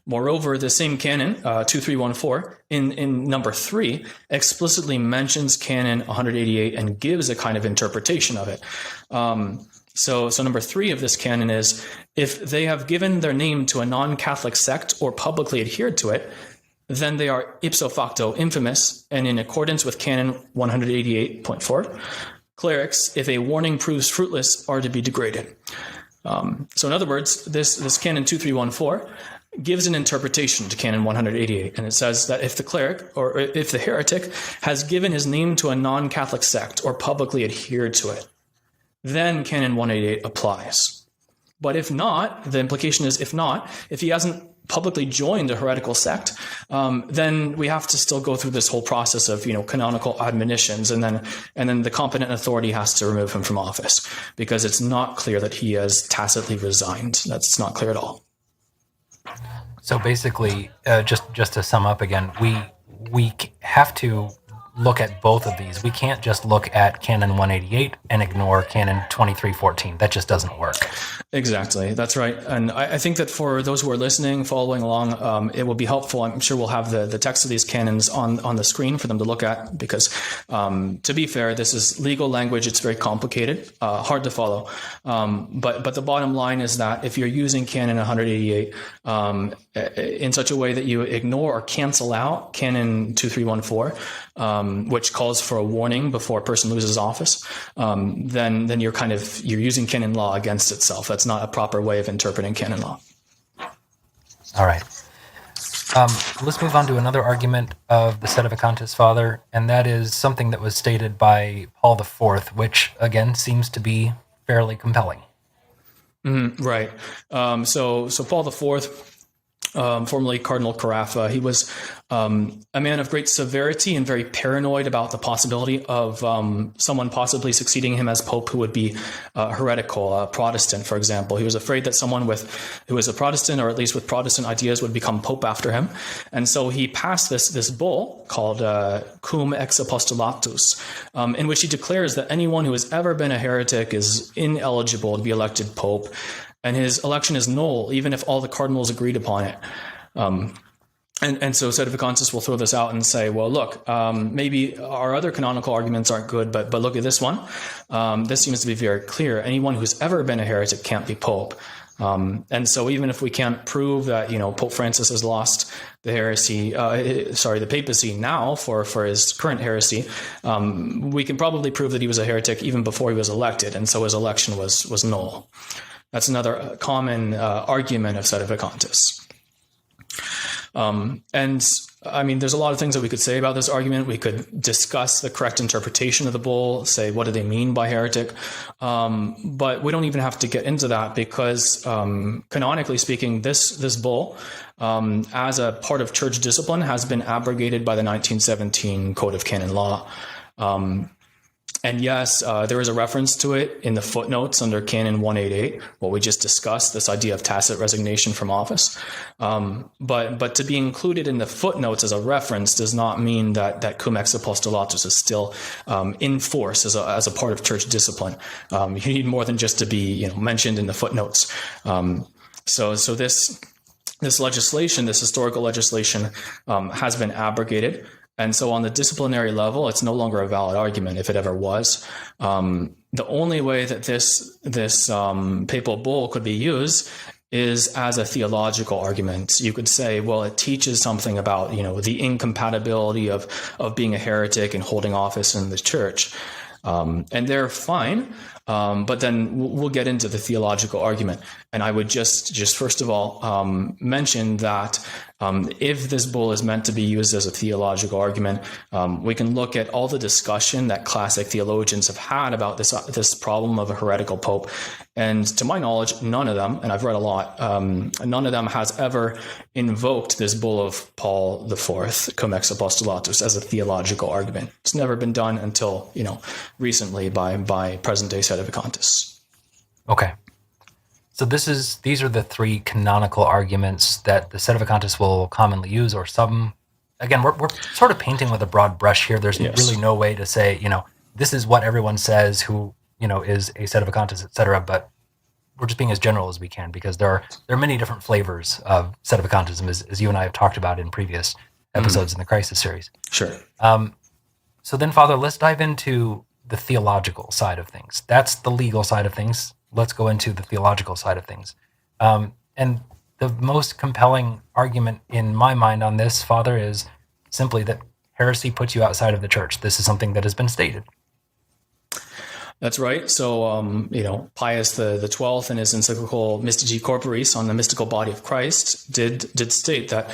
Moreover, the same canon, 2314, in number 3, explicitly mentions Canon 188 and gives a kind of interpretation of it. So number 3 of this canon is, if they have given their name to a non-Catholic sect or publicly adhered to it, then they are ipso facto infamous, and in accordance with Canon 188.4, clerics, if a warning proves fruitless, are to be degraded. So in other words, this Canon 2314 gives an interpretation to Canon 188, and it says that if the cleric, or if the heretic, has given his name to a non-Catholic sect or publicly adhered to it, then Canon 188 applies. But if not, the implication is if he hasn't publicly joined a heretical sect, then we have to still go through this whole process of, canonical admonitions, and then the competent authority has to remove him from office, because it's not clear that he has tacitly resigned. That's not clear at all. So basically, just to sum up again, we have to look at both of these. We can't just look at Canon 188 and ignore Canon 2314. That just doesn't work. Exactly. That's right. And I think that for those who are listening, following along, it will be helpful. I'm sure we'll have the text of these canons on the screen for them to look at, because to be fair, this is legal language. It's very complicated, hard to follow. But the bottom line is that if you're using Canon 188 in such a way that you ignore or cancel out Canon 2314, which calls for a warning before a person loses office, then you're using canon law against itself. That's not a proper way of interpreting canon law. All right. Let's move on to another argument of the Sedevacantists, Father, and that is something that was stated by Paul IV, which again seems to be fairly compelling. Right. So Paul IV, formerly Cardinal Carafa, he was a man of great severity and very paranoid about the possibility of someone possibly succeeding him as Pope who would be heretical, a Protestant, for example. He was afraid that someone who was a Protestant, or at least with Protestant ideas, would become Pope after him. And so he passed this bull called Cum Ex Apostolatus, in which he declares that anyone who has ever been a heretic is ineligible to be elected Pope, and his election is null, even if all the cardinals agreed upon it. And so Sedevacantists will throw this out and say, well, look, maybe our other canonical arguments aren't good, but look at this one. This seems to be very clear. Anyone who's ever been a heretic can't be Pope. And so even if we can't prove that, Pope Francis has lost the the papacy now for his current heresy, we can probably prove that he was a heretic even before he was elected, and so his election was null. That's another common argument of Sedevacantists. And I mean, there's a lot of things that we could say about this argument. We could discuss the correct interpretation of the bull, say, what do they mean by heretic? But we don't even have to get into that, because canonically speaking, this bull, as a part of church discipline, has been abrogated by the 1917 Code of Canon Law. And yes, there is a reference to it in the footnotes under Canon 188, what we just discussed, this idea of tacit resignation from office. But to be included in the footnotes as a reference does not mean that Cum Ex Apostolatus is still in force as a part of church discipline. You need more than just to be mentioned in the footnotes. So this legislation, this historical legislation, has been abrogated. And so on the disciplinary level, it's no longer a valid argument, if it ever was. The only way that this papal bull could be used is as a theological argument. You could say, well, it teaches something about, the incompatibility of being a heretic and holding office in the church. And they're fine. But then we'll get into the theological argument. And I would just first of all mention that if this bull is meant to be used as a theological argument, we can look at all the discussion that classic theologians have had about this problem of a heretical pope. And to my knowledge, none of them, and I've read a lot, none of them has ever invoked this bull of Paul IV, Cum Ex Apostolatus, as a theological argument. It's never been done until recently by present-day Sedevacantists. Okay. So these are the three canonical arguments that the Sedevacantists will commonly use, or some. Again, we're sort of painting with a broad brush here. There's really no way to say, this is what everyone says who, is a Sedevacantist, etc. But we're just being as general as we can, because there are many different flavors of Sedevacantism, as you and I have talked about in previous episodes in the Crisis series. Sure. So then, Father, let's dive into the theological side of things. That's the legal side of things. Let's go into the theological side of things. And the most compelling argument in my mind on this, Father, is simply that heresy puts you outside of the church. This is something that has been stated. That's right. So, Pius the 12th in his encyclical Mystici Corporis on the mystical body of Christ did state that.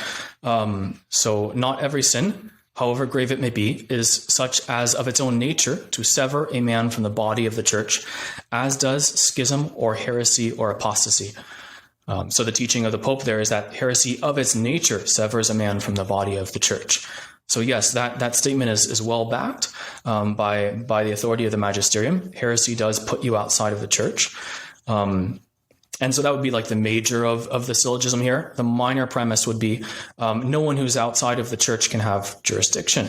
So not every sin however grave it may be, is such as of its own nature to sever a man from the body of the church, as does schism or heresy or apostasy. So the teaching of the Pope there is that heresy of its nature severs a man from the body of the church. So yes, that statement is well backed by the authority of the magisterium. Heresy does put you outside of the church. And so that would be like the major of the syllogism here. The minor premise would be no one who's outside of the church can have jurisdiction.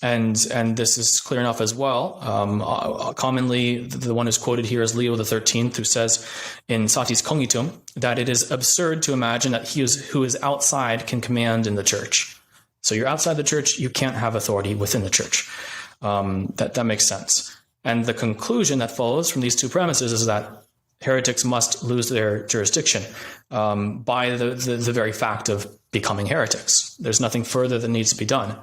And this is clear enough as well. Commonly, the one who's quoted here is Leo XIII, who says in Satis Cognitum that it is absurd to imagine that who is outside can command in the church. So you're outside the church, you can't have authority within the church. That makes sense. And the conclusion that follows from these two premises is that heretics must lose their jurisdiction by the very fact of becoming heretics. There's nothing further that needs to be done.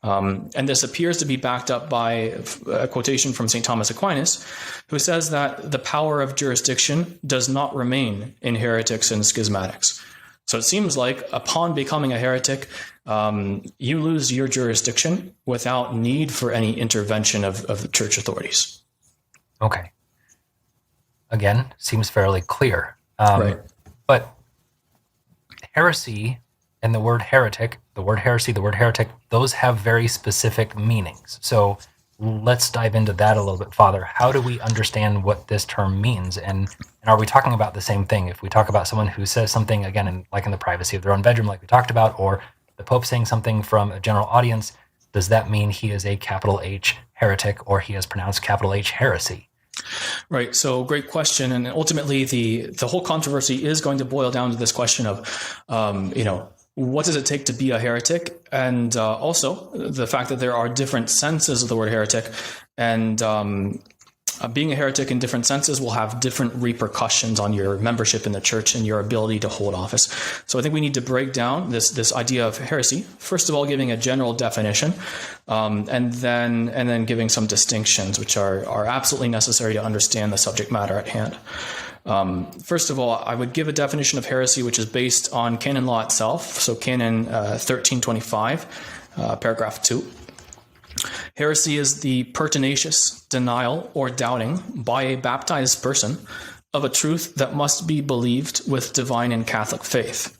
And this appears to be backed up by a quotation from St. Thomas Aquinas, who says that the power of jurisdiction does not remain in heretics and schismatics. So it seems like upon becoming a heretic, you lose your jurisdiction without need for any intervention of the church authorities. Okay. Again, seems fairly clear. Right. But heresy and the word heretic, the word heresy, the word heretic, those have very specific meanings. So let's dive into that a little bit, Father. How do we understand what this term means? And are we talking about the same thing? If we talk about someone who says something, again, in the privacy of their own bedroom, like we talked about, or the Pope saying something from a general audience, does that mean he is a capital H heretic or he has pronounced capital H heresy? Right. So great question. And ultimately, the whole controversy is going to boil down to this question of, what does it take to be a heretic? And also the fact that there are different senses of the word heretic. And being a heretic in different senses will have different repercussions on your membership in the church and your ability to hold office. So I think we need to break down this idea of heresy. First of all, giving a general definition, and then giving some distinctions, which are absolutely necessary to understand the subject matter at hand. First of all, I would give a definition of heresy which is based on canon law itself. So canon 1325, paragraph 2. Heresy is the pertinacious denial or doubting by a baptized person of a truth that must be believed with divine and Catholic faith.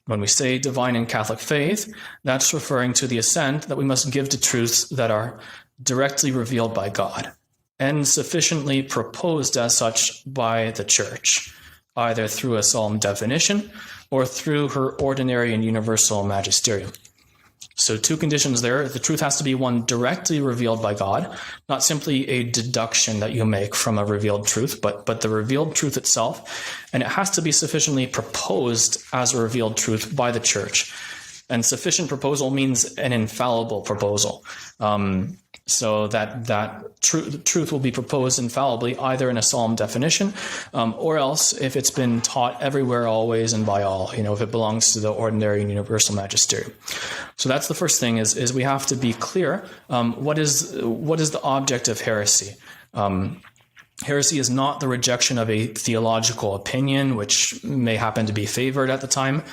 When we say divine and Catholic faith, that's referring to the assent that we must give to truths that are directly revealed by God and sufficiently proposed as such by the Church, either through a solemn definition or through her ordinary and universal magisterium. So two conditions there. The truth has to be one directly revealed by God, not simply a deduction that you make from a revealed truth, but the revealed truth itself. And it has to be sufficiently proposed as a revealed truth by the Church. And sufficient proposal means an infallible proposal. So that truth will be proposed infallibly, either in a solemn definition, or else if it's been taught everywhere, always, and by all, if it belongs to the ordinary and universal magisterium. So that's the first thing is we have to be clear. What is the object of heresy? Heresy is not the rejection of a theological opinion, which may happen to be favored at the time,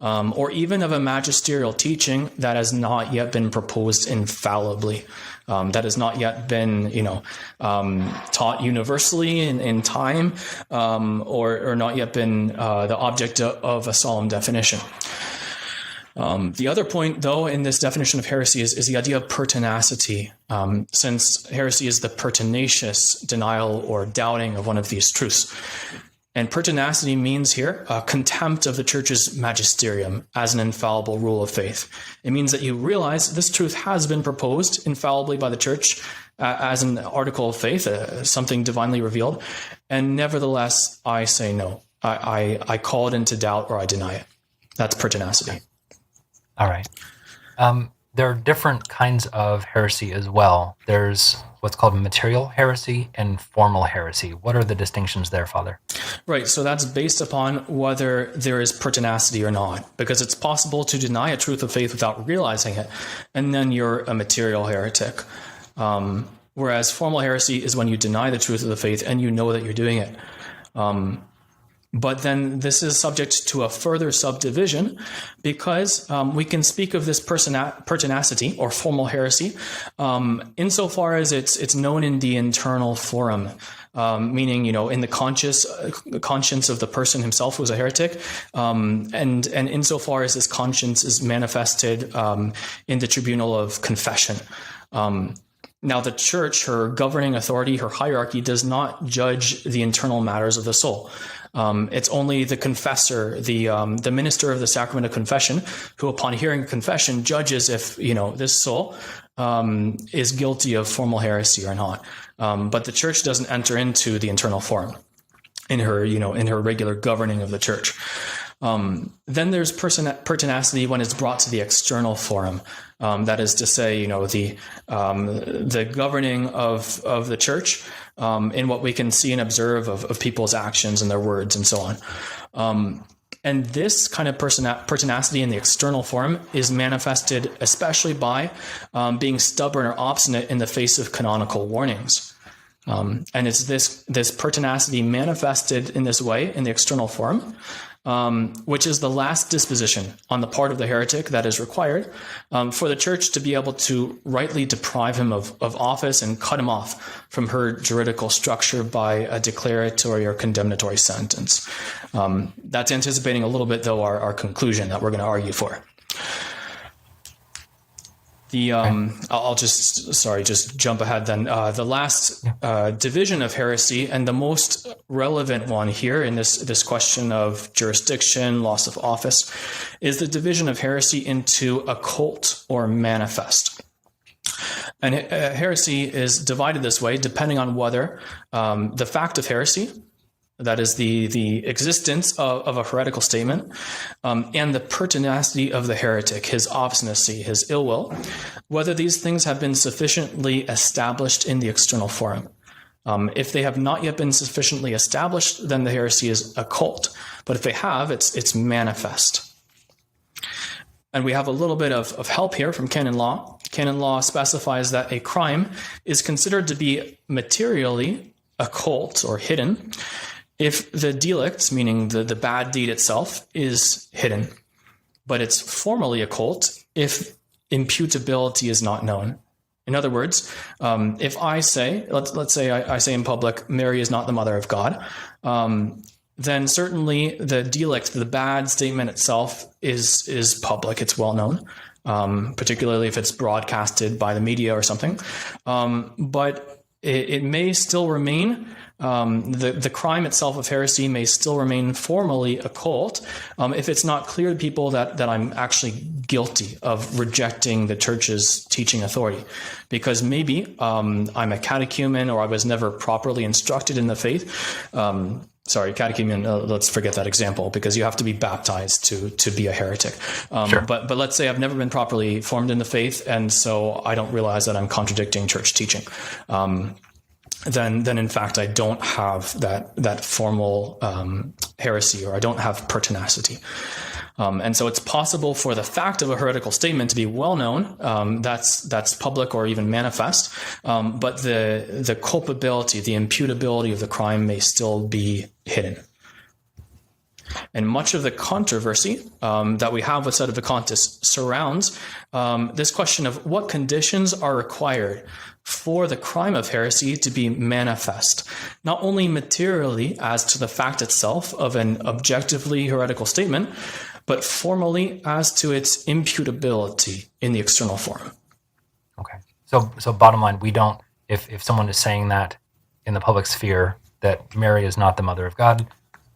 or even of a magisterial teaching that has not yet been proposed infallibly, that has not yet been, taught universally in time, or not yet been the object of a solemn definition. The other point, though, in this definition of heresy is the idea of pertinacity, since heresy is the pertinacious denial or doubting of one of these truths. And pertinacity means here contempt of the Church's magisterium as an infallible rule of faith. It means that you realize this truth has been proposed infallibly by the Church as an article of faith, something divinely revealed, and nevertheless I say no. I call it into doubt or I deny it. That's pertinacity. All right. There are different kinds of heresy as well. There's what's called material heresy and formal heresy. What are the distinctions there, Father? Right. So that's based upon whether there is pertinacity or not, because it's possible to deny a truth of faith without realizing it, and then you're a material heretic. Whereas formal heresy is when you deny the truth of the faith and you know that you're doing it. But then this is subject to a further subdivision because we can speak of this pertinacity or formal heresy insofar as it's known in the internal forum. Meaning, in the conscience of the person himself who's a heretic, and insofar as his conscience is manifested in the tribunal of confession. Now, the church, her governing authority, her hierarchy, does not judge the internal matters of the soul. It's only the confessor, the minister of the sacrament of confession, who, upon hearing confession, judges if this soul is guilty of formal heresy or not. But the church doesn't enter into the internal forum in her regular governing of the church. Then there's pertinacity when it's brought to the external forum. That is to say, the governing of the church in what we can see and observe of people's actions and their words and so on. And this kind of pertinacity in the external forum is manifested especially by being stubborn or obstinate in the face of canonical warnings. And it's this pertinacity manifested in this way in the external forum, which is the last disposition on the part of the heretic that is required for the church to be able to rightly deprive him of office and cut him off from her juridical structure by a declaratory or condemnatory sentence. That's anticipating a little bit, though, our conclusion that we're going to argue for. I'll just jump ahead then. The last division of heresy, and the most relevant one here in this question of jurisdiction, loss of office, is the division of heresy into occult or manifest. And heresy is divided this way depending on whether the fact of heresy, that is the existence of a heretical statement, and the pertinacity of the heretic, his obstinacy, his ill will, whether these things have been sufficiently established in the external forum. If they have not yet been sufficiently established, then the heresy is occult. But if they have, it's manifest. And we have a little bit of help here from canon law. Canon law specifies that a crime is considered to be materially occult or hidden if the delict, meaning the bad deed itself, is hidden, but it's formally occult if imputability is not known. In other words, if I say, let's say I say in public, Mary is not the mother of God, then certainly the delict, the bad statement itself, is public. It's well known, particularly if it's broadcasted by the media or something. But it may still remain. The crime itself of heresy may still remain formally occult if it's not clear to people that I'm actually guilty of rejecting the church's teaching authority. Because maybe I'm a catechumen or I was never properly instructed in the faith. Catechumen, let's forget that example because you have to be baptized to be a heretic. Sure. But let's say I've never been properly formed in the faith, and so I don't realize that I'm contradicting church teaching. Then in fact I don't have that formal heresy, or I don't have pertinacity. And so it's possible for the fact of a heretical statement to be well known, that's public or even manifest, but the culpability, the imputability of the crime may still be hidden. And much of the controversy that we have with Sedevacantists surrounds this question of what conditions are required for the crime of heresy to be manifest, not only materially as to the fact itself of an objectively heretical statement, but formally as to its imputability in the external forum. Okay. So bottom line, we don't, if someone is saying that in the public sphere that Mary is not the mother of God,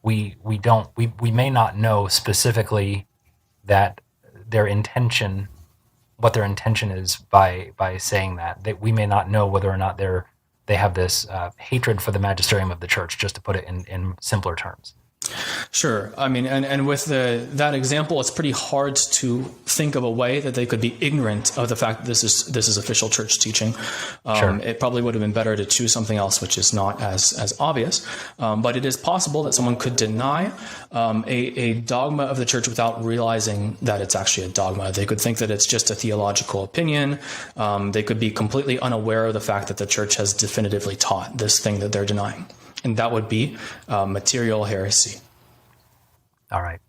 we may not know specifically that what their intention is by saying that we may not know whether or not they have this hatred for the magisterium of the church, just to put it in simpler terms. Sure. I mean, and with that example, it's pretty hard to think of a way that they could be ignorant of the fact that this is official church teaching. Sure. It probably would have been better to choose something else which is not as obvious. But it is possible that someone could deny a dogma of the church without realizing that it's actually a dogma. They could think that it's just a theological opinion. They could be completely unaware of the fact that the church has definitively taught this thing that they're denying. And that would be material heresy. All right.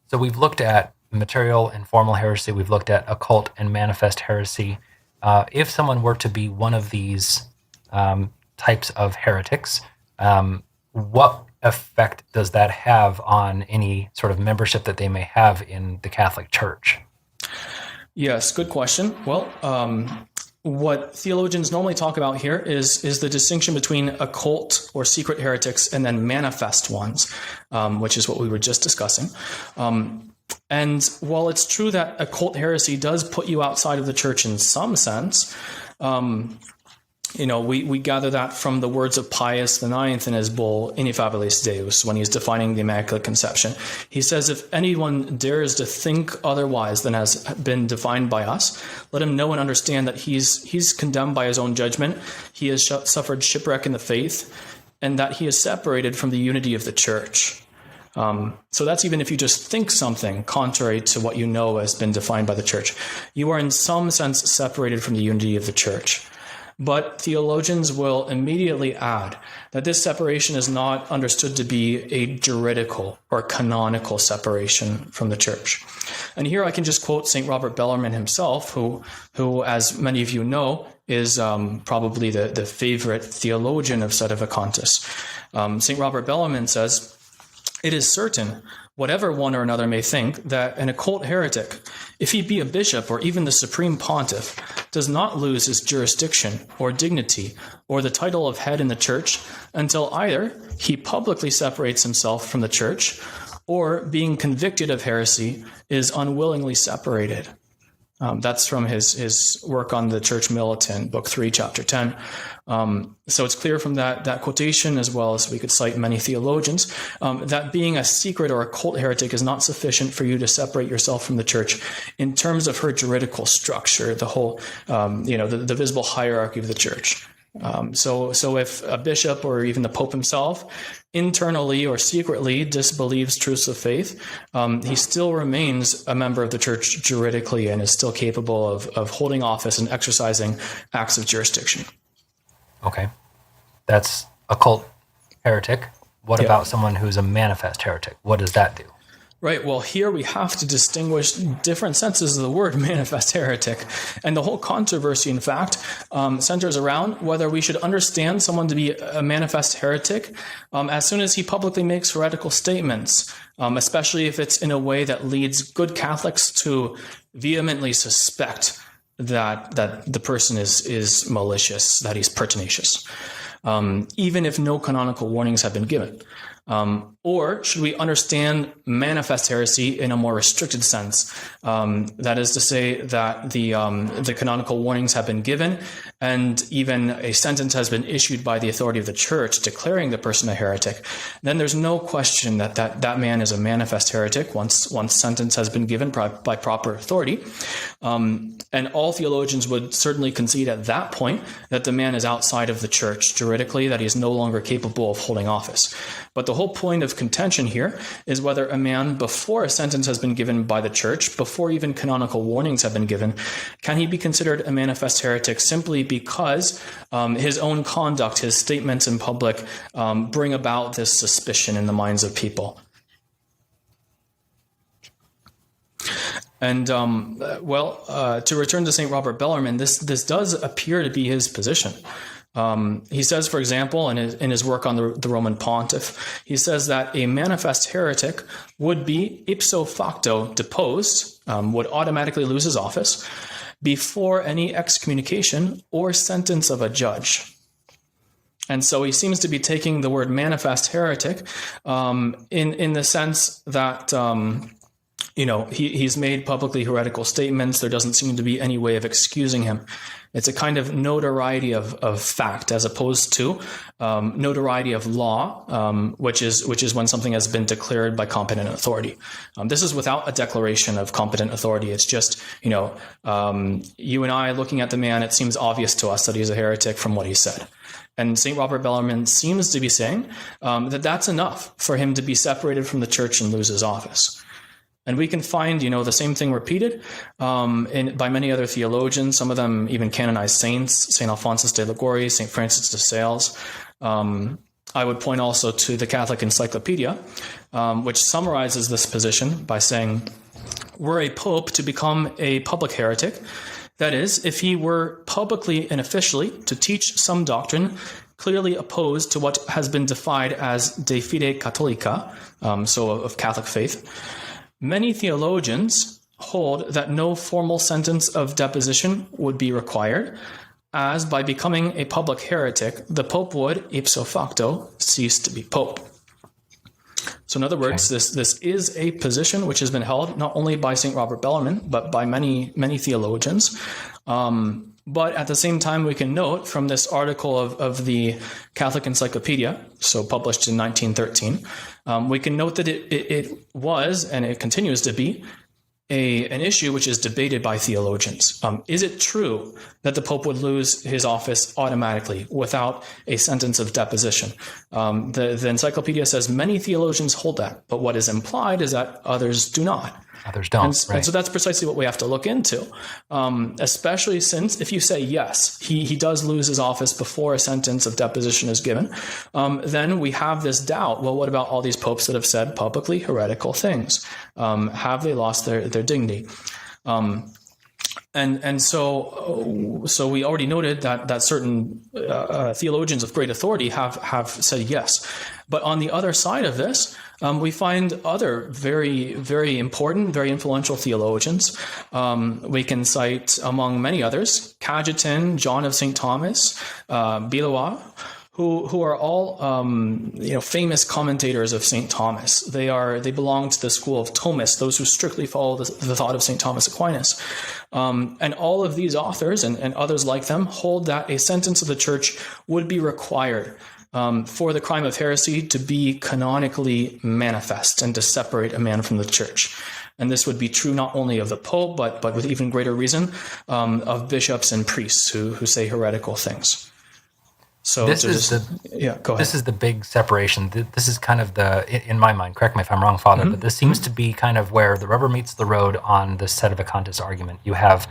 So we've looked at material and formal heresy. We've looked at occult and manifest heresy. If someone were to be one of these types of heretics, what effect does that have on any sort of membership that they may have in the Catholic Church? Yes, good question. Well, what theologians normally talk about here is the distinction between occult or secret heretics and then manifest ones, which is what we were just discussing. And while it's true that occult heresy does put you outside of the church in some sense, we gather that from the words of Pius IX in his bull Ineffabilis Deus when he's defining the Immaculate Conception. He says, if anyone dares to think otherwise than has been defined by us, let him know and understand that he's condemned by his own judgment, he has suffered shipwreck in the faith, and that he is separated from the unity of the church. So that's even if you just think something contrary to what you know has been defined by the church. You are in some sense separated from the unity of the church. But theologians will immediately add that this separation is not understood to be a juridical or canonical separation from the church. And here I can just quote St. Robert Bellarmine himself, who, as many of you know, is probably the favorite theologian of Sedevacantists. St. Robert Bellarmine says, "It is certain, whatever one or another may think, that an occult heretic, if he be a bishop or even the supreme pontiff, does not lose his jurisdiction or dignity or the title of head in the church until either he publicly separates himself from the church or, being convicted of heresy, is unwillingly separated." That's from his work on the Church Militant, Book 3, Chapter 10. So it's clear from that quotation, as well as we could cite many theologians, that being a secret or occult heretic is not sufficient for you to separate yourself from the church in terms of her juridical structure, the whole, the visible hierarchy of the church. So if a bishop or even the Pope himself internally or secretly disbelieves truths of faith, he still remains a member of the church juridically and is still capable of holding office and exercising acts of jurisdiction. Okay. That's occult heretic. What about someone who's a manifest heretic? What does that do? Right. Well, here we have to distinguish different senses of the word manifest heretic. And the whole controversy, in fact, centers around whether we should understand someone to be a manifest heretic as soon as he publicly makes heretical statements, especially if it's in a way that leads good Catholics to vehemently suspect that the person is malicious, that he's pertinacious, even if no canonical warnings have been given. Or should we understand manifest heresy in a more restricted sense? That is to say that the canonical warnings have been given, and even a sentence has been issued by the authority of the church declaring the person a heretic. Then there's no question that man is a manifest heretic once sentence has been given by proper authority. And all theologians would certainly concede at that point that the man is outside of the church juridically, that he is no longer capable of holding office. But the whole point of contention here is whether a man, before a sentence has been given by the church, before even canonical warnings have been given, can he be considered a manifest heretic simply because his own conduct, his statements in public, bring about this suspicion in the minds of people. And, to return to St. Robert Bellarmine, this does appear to be his position. He says, for example, in his work on the Roman Pontiff, he says that a manifest heretic would be ipso facto deposed, would automatically lose his office, before any excommunication or sentence of a judge. And so he seems to be taking the word manifest heretic in the sense that he's made publicly heretical statements. There doesn't seem to be any way of excusing him. It's a kind of notoriety of fact as opposed to notoriety of law, which is when something has been declared by competent authority. This is without a declaration of competent authority. It's just, you and I looking at the man, it seems obvious to us that he's a heretic from what he said. And St. Robert Bellarmine seems to be saying that that's enough for him to be separated from the church and lose his office. And we can find, the same thing repeated by many other theologians. Some of them even canonized saints, St. Alphonsus de Liguori, St. Francis de Sales. I would point also to the Catholic Encyclopedia, which summarizes this position by saying, were a pope to become a public heretic, that is, if he were publicly and officially to teach some doctrine clearly opposed to what has been defined as de fide catholica, so of Catholic faith, many theologians hold that no formal sentence of deposition would be required, as by becoming a public heretic, the pope would, ipso facto, cease to be pope. So in other words, this is a position which has been held not only by St. Robert Bellarmine, but by many theologians. But at the same time, we can note from this article of the Catholic Encyclopedia, so published in 1913, we can note that it was, and it continues to be, an issue which is debated by theologians. Is it true that the Pope would lose his office automatically without a sentence of deposition? The encyclopedia says many theologians hold that, but what is implied is that others do not. Others don't. And so that's precisely what we have to look into, especially since if you say, yes, he does lose his office before a sentence of deposition is given, then we have this doubt. Well, what about all these popes that have said publicly heretical things? Have they lost their dignity? And so we already noted that certain theologians of great authority have said yes. But on the other side of this, we find other very, very important, very influential theologians. We can cite, among many others, Cajetan, John of St. Thomas, Bilois, who are all famous commentators of St. Thomas. They belong to the school of Thomists, those who strictly follow the thought of St. Thomas Aquinas. And all of these authors and others like them hold that a sentence of the church would be required for the crime of heresy to be canonically manifest and to separate a man from the church. And this would be true not only of the Pope, but with even greater reason, of bishops and priests who say heretical things. So this is go ahead. This is the big separation. This is kind of in my mind, correct me if I'm wrong, Father, but this seems to be kind of where the rubber meets the road on the Sedevacantist argument. You have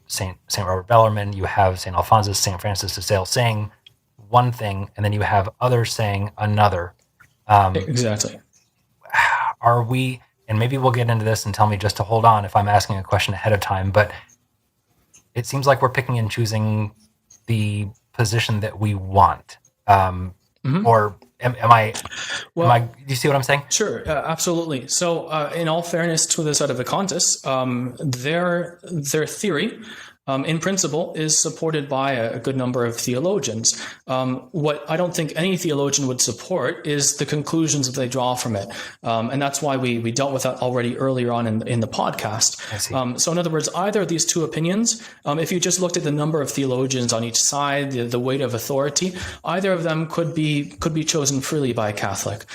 Saint Robert Bellarmine, you have Saint Alphonsus, Saint Francis de Sales saying one thing, and then you have others saying another. Exactly. Are we, and maybe we'll get into this and tell me just to hold on if I'm asking a question ahead of time, but it seems like we're picking and choosing the position that we want. Or am I, do you see what I'm saying? Sure, absolutely. So in all fairness to the Sedevacantists, their theory, in principle, is supported by a good number of theologians. What I don't think any theologian would support is the conclusions that they draw from it. And that's why we dealt with that already earlier on in the podcast. I see. So in other words, either of these two opinions, if you just looked at the number of theologians on each side, the weight of authority, either of them could be chosen freely by a Catholic,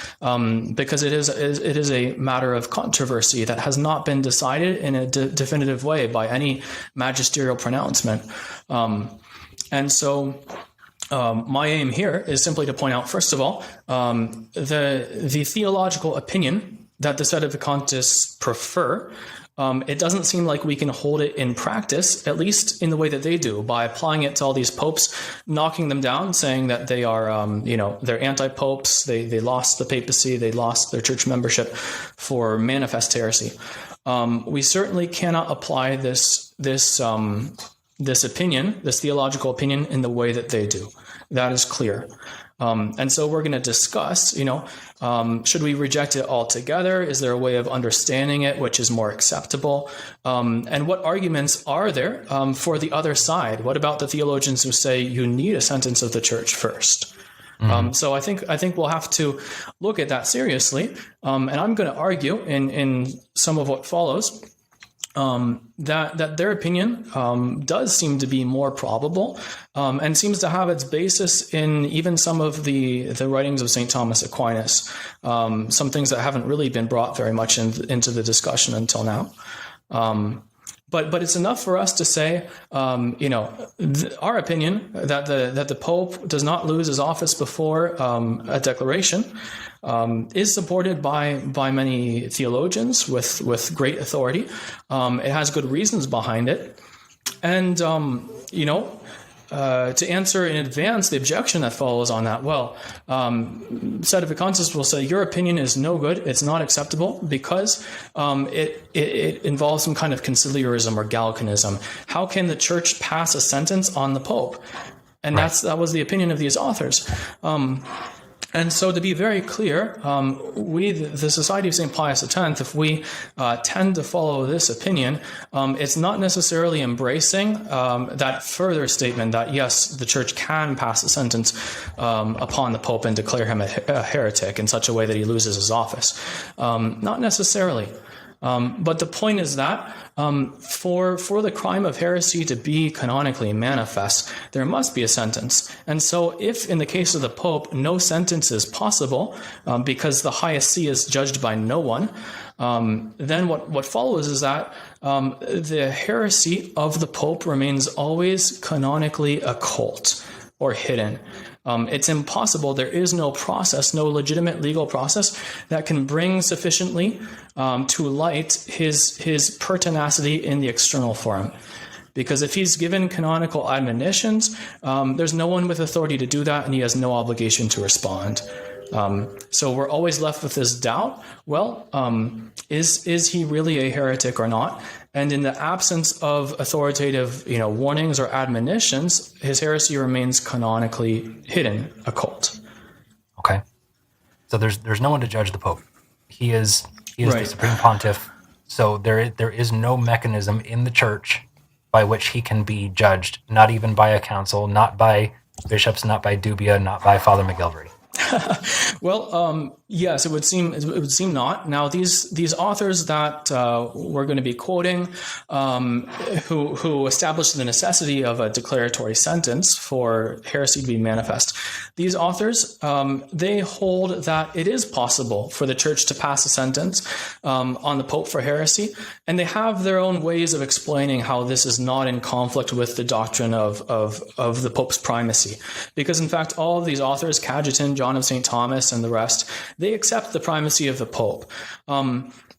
because it is a matter of controversy that has not been decided in a definitive way by any magisterial pronouncement. And so my aim here is simply to point out, first of all, the theological opinion that the Sedevacantists prefer. It doesn't seem like we can hold it in practice, at least in the way that they do, by applying it to all these popes, knocking them down, saying that they are, they're anti-popes, they lost the papacy, they lost their church membership for manifest heresy. We certainly cannot apply this opinion, this theological opinion, in the way that they do. That is clear. And so we're going to discuss, should we reject it altogether? Is there a way of understanding it which is more acceptable? And what arguments are there for the other side? What about the theologians who say you need a sentence of the church first? So I think we'll have to look at that seriously. And I'm going to argue in some of what follows that their opinion does seem to be more probable and seems to have its basis in even some of the writings of St. Thomas Aquinas, some things that haven't really been brought very much into the discussion until now. But it's enough for us to say, our opinion that the Pope does not lose his office before a declaration is supported by many theologians with great authority. It has good reasons behind it, and to answer in advance the objection that follows on that, Sedevacantists will say your opinion is no good, it's not acceptable because it involves some kind of conciliarism or Gallicanism. How can the church pass a sentence on the Pope? And that was the opinion of these authors. And so, to be very clear, we, the Society of St. Pius X, if we tend to follow this opinion, it's not necessarily embracing that further statement that, yes, the Church can pass a sentence upon the Pope and declare him a heretic in such a way that he loses his office. Not necessarily. But the point is that for the crime of heresy to be canonically manifest, there must be a sentence. And so if, in the case of the Pope, no sentence is possible because the highest see is judged by no one, then what follows is that the heresy of the Pope remains always canonically occult or hidden. It's impossible. There is no process, no legitimate legal process that can bring sufficiently to light his pertinacity in the external forum. Because if he's given canonical admonitions, there's no one with authority to do that, and he has no obligation to respond. So we're always left with this doubt. Well, is he really a heretic or not? And in the absence of authoritative, warnings or admonitions, his heresy remains canonically hidden, occult. Okay. So there's no one to judge the Pope. He is Right. the Supreme Pontiff. So there is no mechanism in the Church by which he can be judged, not even by a council, not by bishops, not by dubia, not by Father MacGillivray. Well, yes, it would seem not. Now, these authors that we're going to be quoting, who established the necessity of a declaratory sentence for heresy to be manifest, these authors, they hold that it is possible for the Church to pass a sentence on the Pope for heresy, and they have their own ways of explaining how this is not in conflict with the doctrine of the Pope's primacy, because in fact, all of these authors, Cajetan, John of St. Thomas, and the rest, they accept the primacy of the Pope.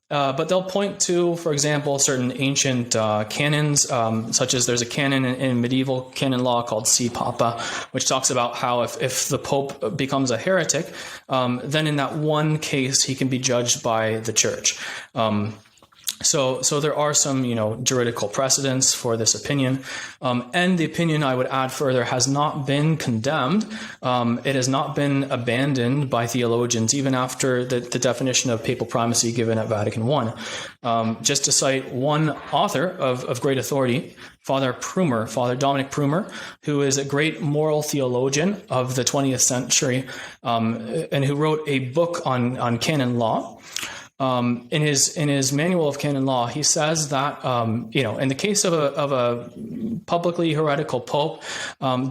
But they'll point to, for example, certain ancient canons, such as there's a canon in medieval canon law called Si Papa, which talks about how if the Pope becomes a heretic, then in that one case he can be judged by the Church. So there are some, juridical precedents for this opinion. And the opinion, I would add further, has not been condemned. It has not been abandoned by theologians, even after the definition of papal primacy given at Vatican I. Just to cite one author of great authority, Father Dominic Prumer, who is a great moral theologian of the 20th century, and who wrote a book on canon law. In his manual of canon law, he says that in the case of a publicly heretical pope,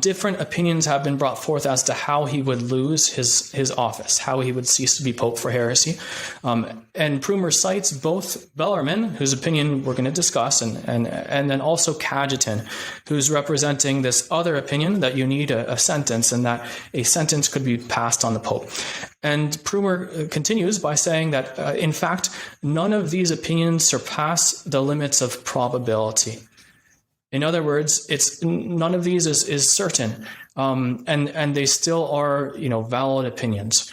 different opinions have been brought forth as to how he would lose his office, how he would cease to be pope for heresy. And Prumer cites both Bellarmine, whose opinion we're going to discuss, and then also Cajetan, who's representing this other opinion that you need a sentence, and that a sentence could be passed on the pope. And Prumer continues by saying that, in fact, none of these opinions surpass the limits of probability. In other words, none of these is certain, and they still are, valid opinions.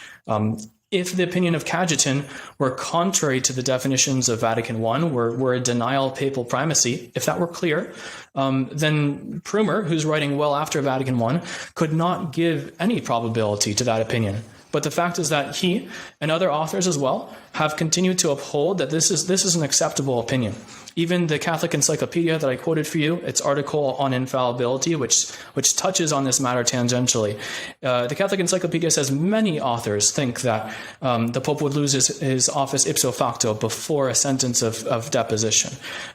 If the opinion of Cajetan were contrary to the definitions of Vatican I, were a denial of papal primacy, if that were clear, then Prumer, who's writing well after Vatican I, could not give any probability to that opinion. But the fact is that he and other authors as well have continued to uphold that this is an acceptable opinion. Even the Catholic Encyclopedia that I quoted for you, its article on infallibility, which touches on this matter tangentially. The Catholic Encyclopedia says many authors think that the Pope would lose his office ipso facto before a sentence of deposition.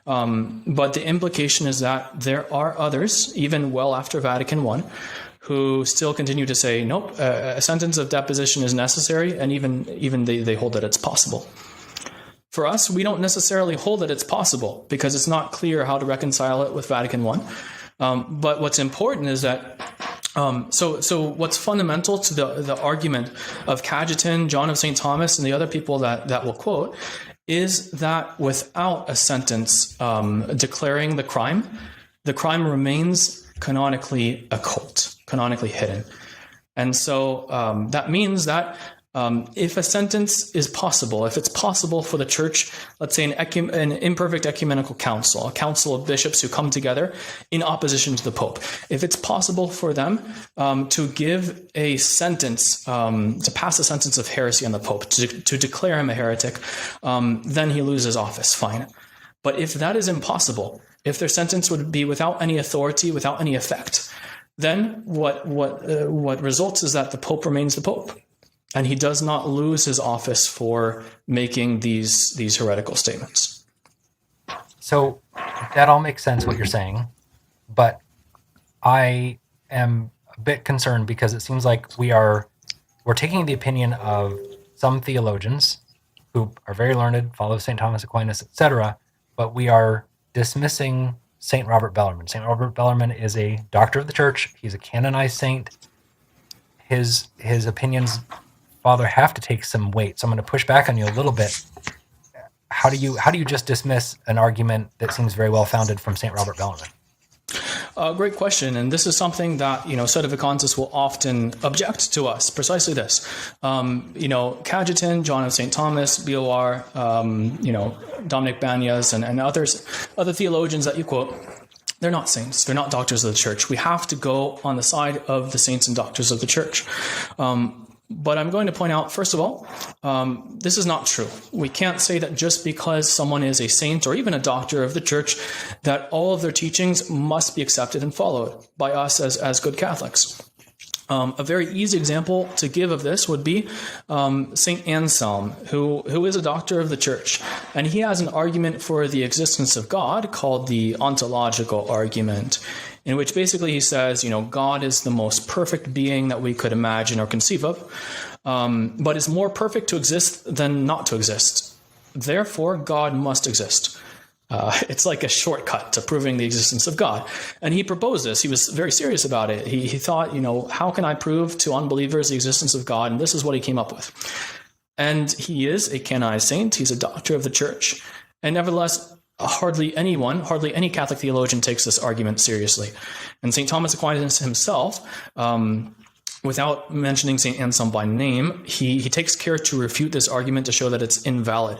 But the implication is that there are others, even well after Vatican I, who still continue to say, nope, a sentence of deposition is necessary, and even they hold that it's possible. For us, we don't necessarily hold that it's possible because it's not clear how to reconcile it with Vatican I. But what's important is that so what's fundamental to the argument of Cajetan, John of St. Thomas, and the other people that we'll quote is that without a sentence declaring the crime remains canonically occult, canonically hidden. And so that means that if a sentence is possible, if it's possible for the church, let's say an imperfect ecumenical council, a council of bishops who come together in opposition to the Pope, if it's possible for them to give a sentence, to pass a sentence of heresy on the Pope, to declare him a heretic, then he loses office, fine. But if that is impossible, if their sentence would be without any authority, without any effect, then what results is that the Pope remains the Pope. And he does not lose his office for making these heretical statements. So that all makes sense what you're saying, but I am a bit concerned because it seems like we're taking the opinion of some theologians who are very learned, follow St. Thomas Aquinas, etc., but we are dismissing St. Robert Bellarmine. St. Robert Bellarmine is a doctor of the church. He's a canonized saint. His opinions, Father, have to take some weight. So I'm going to push back on you a little bit. How do you just dismiss an argument that seems very well founded from St. Robert Bellarmine? Great question, and this is something that Sedevacantists will often object to us. Precisely this, Cajetan, John of St. Thomas, BOR, Dominic Banyas, and other theologians that you quote. They're not saints. They're not doctors of the church. We have to go on the side of the saints and doctors of the church. But I'm going to point out, first of all, this is not true. We can't say that just because someone is a saint or even a doctor of the church, that all of their teachings must be accepted and followed by us as good Catholics. A very easy example to give of this would be St. Anselm, who is a doctor of the church. And he has an argument for the existence of God called the ontological argument, in which basically he says, God is the most perfect being that we could imagine or conceive of, but is more perfect to exist than not to exist. Therefore, God must exist. It's like a shortcut to proving the existence of God. And he proposed this. He was very serious about it. He thought, how can I prove to unbelievers the existence of God? And this is what he came up with. And he is a canonized saint. He's a doctor of the church. And nevertheless, hardly any Catholic theologian takes this argument seriously. And St. Thomas Aquinas himself, without mentioning St. Anselm by name, he takes care to refute this argument to show that it's invalid.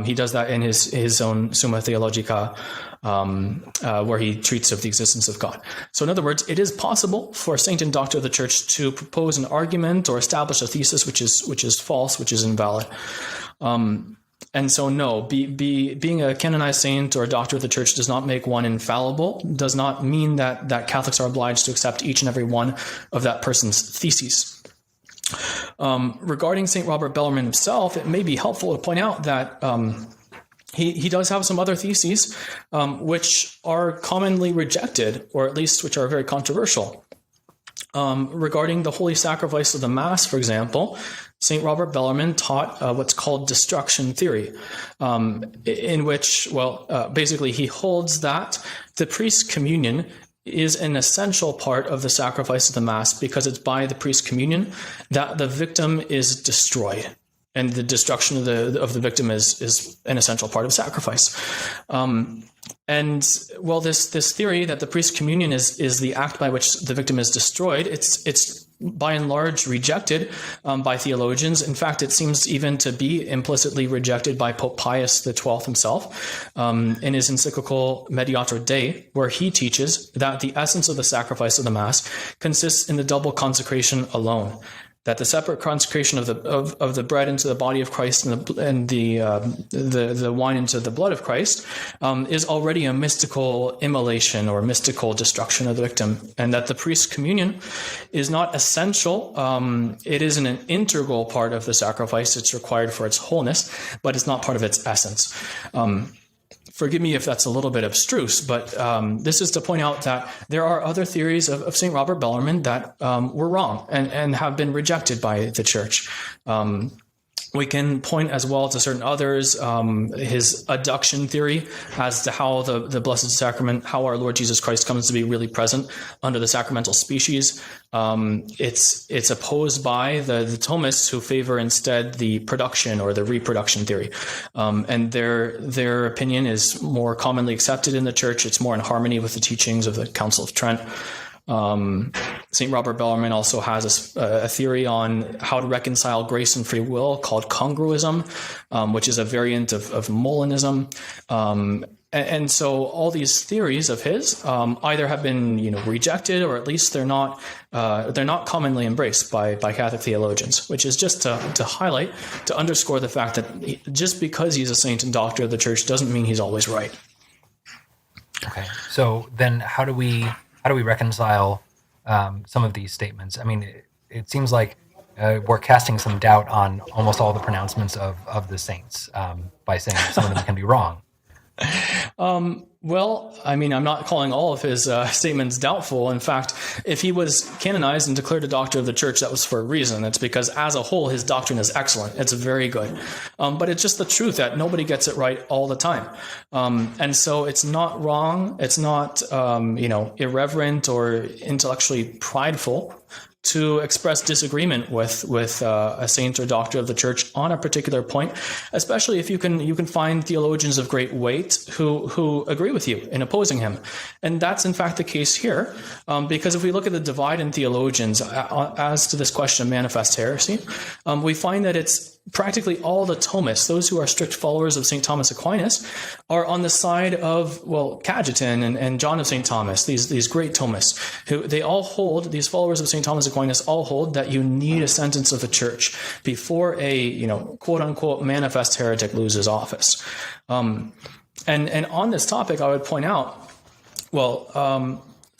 He does that in his own Summa Theologica, where he treats of the existence of God. So in other words, it is possible for a saint and doctor of the church to propose an argument or establish a thesis which is false, which is invalid. And so, no, being a canonized saint or a doctor of the church does not make one infallible, does not mean that Catholics are obliged to accept each and every one of that person's theses. Regarding St. Robert Bellarmine himself, it may be helpful to point out that he does have some other theses which are commonly rejected, or at least which are very controversial. Regarding the holy sacrifice of the Mass, for example, St. Robert Bellarmine taught what's called destruction theory, in which, basically he holds that the priest's communion is an essential part of the sacrifice of the Mass because it's by the priest's communion that the victim is destroyed. And the destruction of the victim is an essential part of sacrifice. This theory that the priest's communion is the act by which the victim is destroyed, it's by and large rejected by theologians. In fact, it seems even to be implicitly rejected by Pope Pius XII himself in his encyclical Mediator Dei, where he teaches that the essence of the sacrifice of the Mass consists in the double consecration alone. That the separate consecration of the bread into the body of Christ and the wine into the blood of Christ is already a mystical immolation or mystical destruction of the victim, and that the priest's communion is not essential. It isn't an integral part of the sacrifice. It's required for its wholeness, but it's not part of its essence. Forgive me if that's a little bit abstruse, but this is to point out that there are other theories of St. Robert Bellarmine that were wrong and have been rejected by the church. We can point as well to certain others, his adduction theory as to how the Blessed Sacrament, how our Lord Jesus Christ comes to be really present under the sacramental species. It's opposed by the Thomists, who favor instead the production or the reproduction theory. And their opinion is more commonly accepted in the Church. It's more in harmony with the teachings of the Council of Trent. St. Robert Bellarmine also has a theory on how to reconcile grace and free will called congruism, which is a variant of Molinism. And so all these theories of his either have been rejected, or at least they're not commonly embraced by Catholic theologians, which is just to highlight, to underscore the fact that just because he's a saint and doctor of the Church doesn't mean he's always right. Okay, so then how do we reconcile some of these statements? I mean, it seems like we're casting some doubt on almost all the pronouncements of the saints by saying some of them can be wrong. Well, I mean, I'm not calling all of his statements doubtful. In fact, if he was canonized and declared a doctor of the Church, that was for a reason. It's because as a whole, his doctrine is excellent. It's very good. But it's just the truth that nobody gets it right all the time. And so it's not wrong. It's not, irreverent or intellectually prideful to express disagreement with a saint or doctor of the Church on a particular point, especially if you can find theologians of great weight who agree with you in opposing him. And that's in fact the case here, because if we look at the divide in theologians as to this question of manifest heresy, we find that it's practically all the Thomists, those who are strict followers of St. Thomas Aquinas, are on the side of, Cajetan and John of St. Thomas, these great Thomists, who they all hold, these followers of St. Thomas Aquinas all hold that you need a sentence of the Church before a, quote-unquote manifest heretic loses office. And on this topic, I would point out,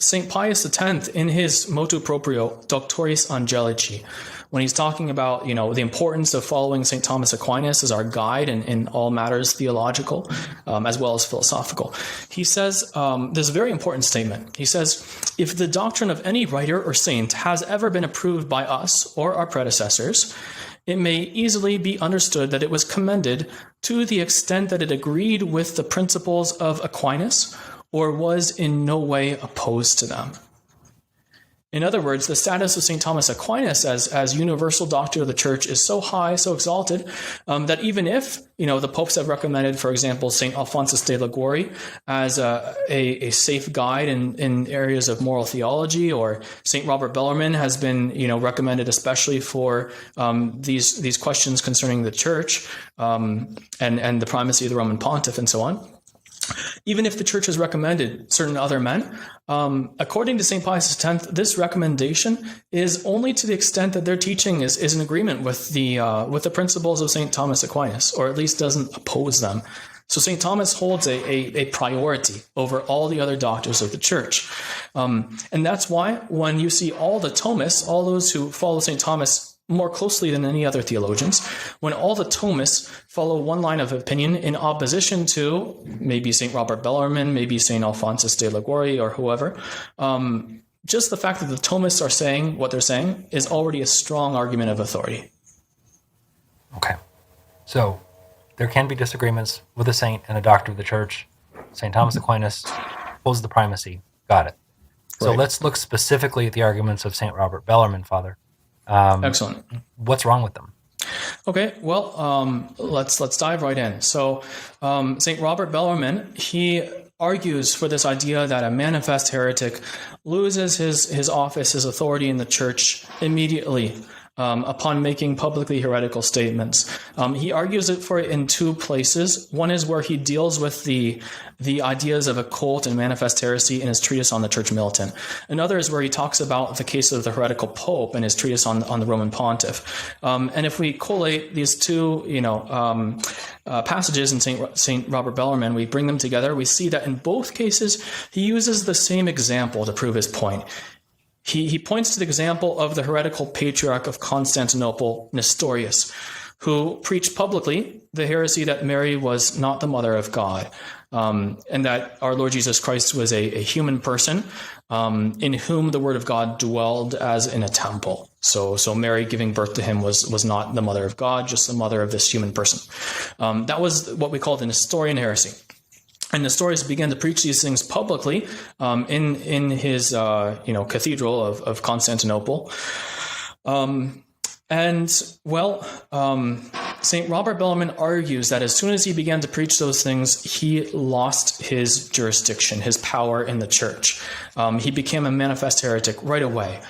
St. Pius X, in his motu proprio, Doctoris Angelici, when he's talking about, the importance of following St. Thomas Aquinas as our guide in all matters theological, as well as philosophical, he says, there's a very important statement. He says, if the doctrine of any writer or saint has ever been approved by us or our predecessors, it may easily be understood that it was commended to the extent that it agreed with the principles of Aquinas or was in no way opposed to them. In other words, the status of St. Thomas Aquinas as universal doctor of the Church is so high, so exalted, that even if, the popes have recommended, for example, St. Alphonsus de Liguori as a safe guide in areas of moral theology, or St. Robert Bellarmine has been, recommended especially for these questions concerning the Church and the primacy of the Roman Pontiff and so on. Even if the Church has recommended certain other men, according to St. Pius X, this recommendation is only to the extent that their teaching is in agreement with the principles of St. Thomas Aquinas, or at least doesn't oppose them. So St. Thomas holds a priority over all the other doctors of the Church. And that's why when you see all the Thomists, all those who follow St. Thomas more closely than any other theologians, when all the Thomists follow one line of opinion in opposition to maybe St. Robert Bellarmine, maybe St. Alphonsus de Liguori, or whoever, just the fact that the Thomists are saying what they're saying is already a strong argument of authority. Okay. So there can be disagreements with a saint and a doctor of the Church. St. Thomas Aquinas holds the primacy. Got it. So Right. Let's look specifically at the arguments of St. Robert Bellarmine, Father. Excellent. What's wrong with them? Okay, well, let's dive right in. So, St. Robert Bellarmine, he argues for this idea that a manifest heretic loses his office, his authority in the Church immediately upon making publicly heretical statements. He argues it in two places. One is where he deals with the ideas of occult and manifest heresy in his treatise on the Church Militant. Another is where he talks about the case of the heretical pope in his treatise on the Roman pontiff. And if we collate these two, passages in St. Robert Bellarmine, we bring them together, we see that in both cases, he uses the same example to prove his point. He points to the example of the heretical patriarch of Constantinople, Nestorius, who preached publicly the heresy that Mary was not the mother of God, and that our Lord Jesus Christ was a human person in whom the Word of God dwelled as in a temple. So Mary giving birth to him was not the mother of God, just the mother of this human person. That was what we call the Nestorian heresy. And Nestorius began to preach these things publicly in his cathedral of Constantinople. St. Robert Bellarmine argues that as soon as he began to preach those things, he lost his jurisdiction, his power in the church. He became a manifest heretic right away,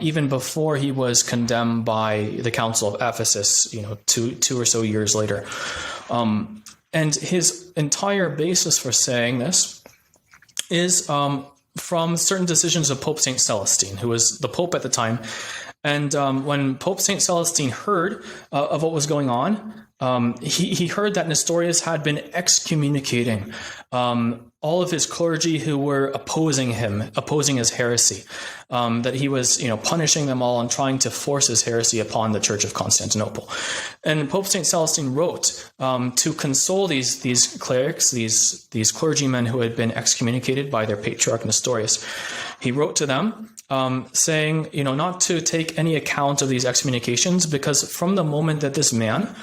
even before he was condemned by the Council of Ephesus, two or so years later. And his entire basis for saying this is from certain decisions of Pope St. Celestine, who was the Pope at the time. And when Pope St. Celestine heard of what was going on, he heard that Nestorius had been excommunicating all of his clergy who were opposing his heresy, that he was punishing them all and trying to force his heresy upon the Church of Constantinople. And Pope St. Celestine wrote to console these clerics, these clergymen who had been excommunicated by their patriarch Nestorius. He wrote to them saying, not to take any account of these excommunications, because from the moment that this man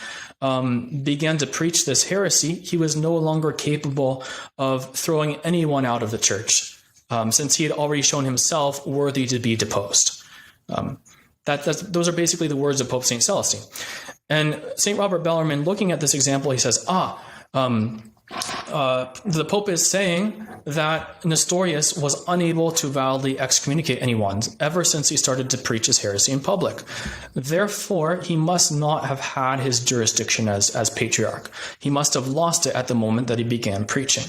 began to preach this heresy, he was no longer capable of throwing anyone out of the church, since he had already shown himself worthy to be deposed. Those are basically the words of Pope St. Celestine. And St. Robert Bellarmine, looking at this example, he says, the Pope is saying that Nestorius was unable to validly excommunicate anyone ever since he started to preach his heresy in public. Therefore, he must not have had his jurisdiction as patriarch. He must have lost it at the moment that he began preaching.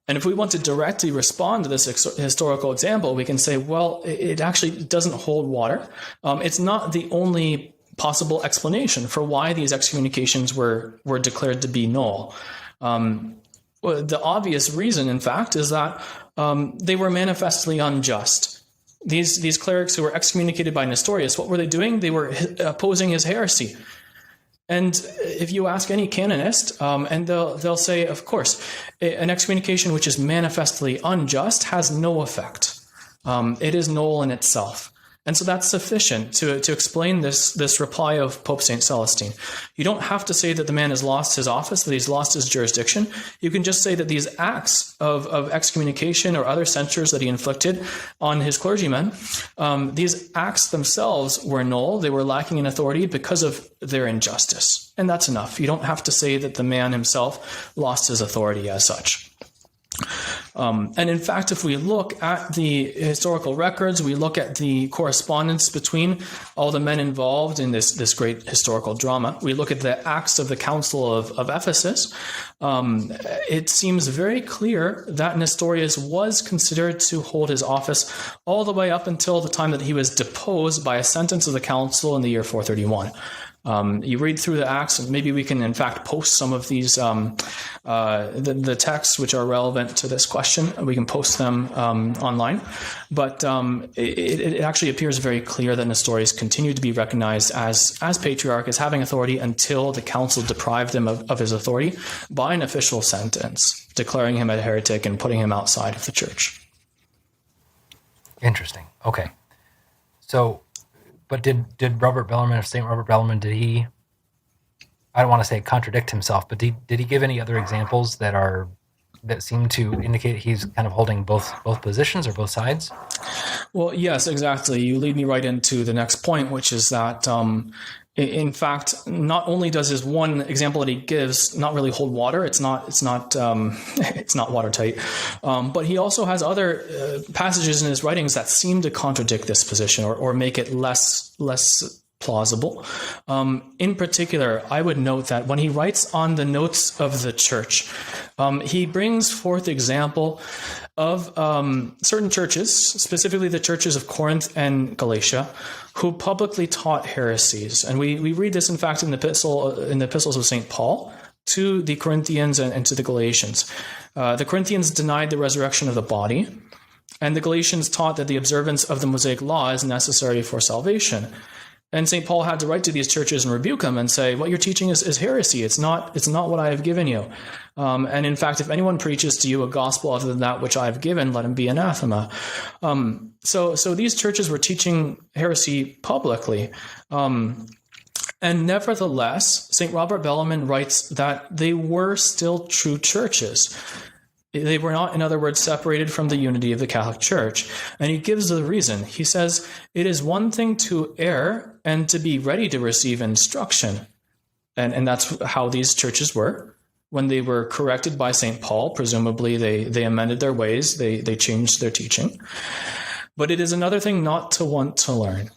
And if we want to directly respond to this historical example, we can say, well, it actually doesn't hold water. It's not the only possible explanation for why these excommunications were declared to be null. The obvious reason, in fact, is that they were manifestly unjust. These clerics who were excommunicated by Nestorius, what were they doing? They were opposing his heresy. And if you ask any canonist, and they'll say, of course, an excommunication which is manifestly unjust has no effect. It is null in itself. And so that's sufficient to explain this reply of Pope St. Celestine. You don't have to say that the man has lost his office, that he's lost his jurisdiction. You can just say that these acts of excommunication or other censures that he inflicted on his clergymen, these acts themselves were null. They were lacking in authority because of their injustice. And that's enough. You don't have to say that the man himself lost his authority as such. And in fact, if we look at the historical records, we look at the correspondence between all the men involved in this great historical drama, we look at the Acts of the Council of Ephesus, it seems very clear that Nestorius was considered to hold his office all the way up until the time that he was deposed by a sentence of the council in the year 431. You read through the Acts, and maybe we can, in fact, post some of these, the texts which are relevant to this question. We can post them online. But it actually appears very clear that Nestorius continued to be recognized as patriarch, as having authority, until the council deprived him of his authority by an official sentence, declaring him a heretic and putting him outside of the church. Interesting. Okay. So... But did Robert Bellarmine, or St. Robert Bellarmine, did he, I don't want to say contradict himself, but did he give any other examples that seem to indicate he's kind of holding both positions or both sides? Well, yes, exactly. You lead me right into the next point, which is that, in fact, not only does his one example that he gives not really hold water, it's not watertight, but he also has other passages in his writings that seem to contradict this position or make it less plausible. In particular, I would note that when he writes on the notes of the church, he brings forth example of certain churches, specifically the churches of Corinth and Galatia, who publicly taught heresies. And we read this, in fact, in the epistles of St. Paul to the Corinthians and to the Galatians. The Corinthians denied the resurrection of the body, and the Galatians taught that the observance of the Mosaic law is necessary for salvation. And St. Paul had to write to these churches and rebuke them and say, what you're teaching is heresy. It's not what I have given you. And in fact, if anyone preaches to you a gospel other than that which I have given, let him be anathema. So these churches were teaching heresy publicly. And nevertheless, St. Robert Bellarmine writes that they were still true churches. They were not, in other words, separated from the unity of the Catholic Church. And he gives the reason. He says, it is one thing to err and to be ready to receive instruction. And that's how these churches were. When they were corrected by St. Paul, presumably they amended their ways, they changed their teaching. But it is another thing not to want to learn.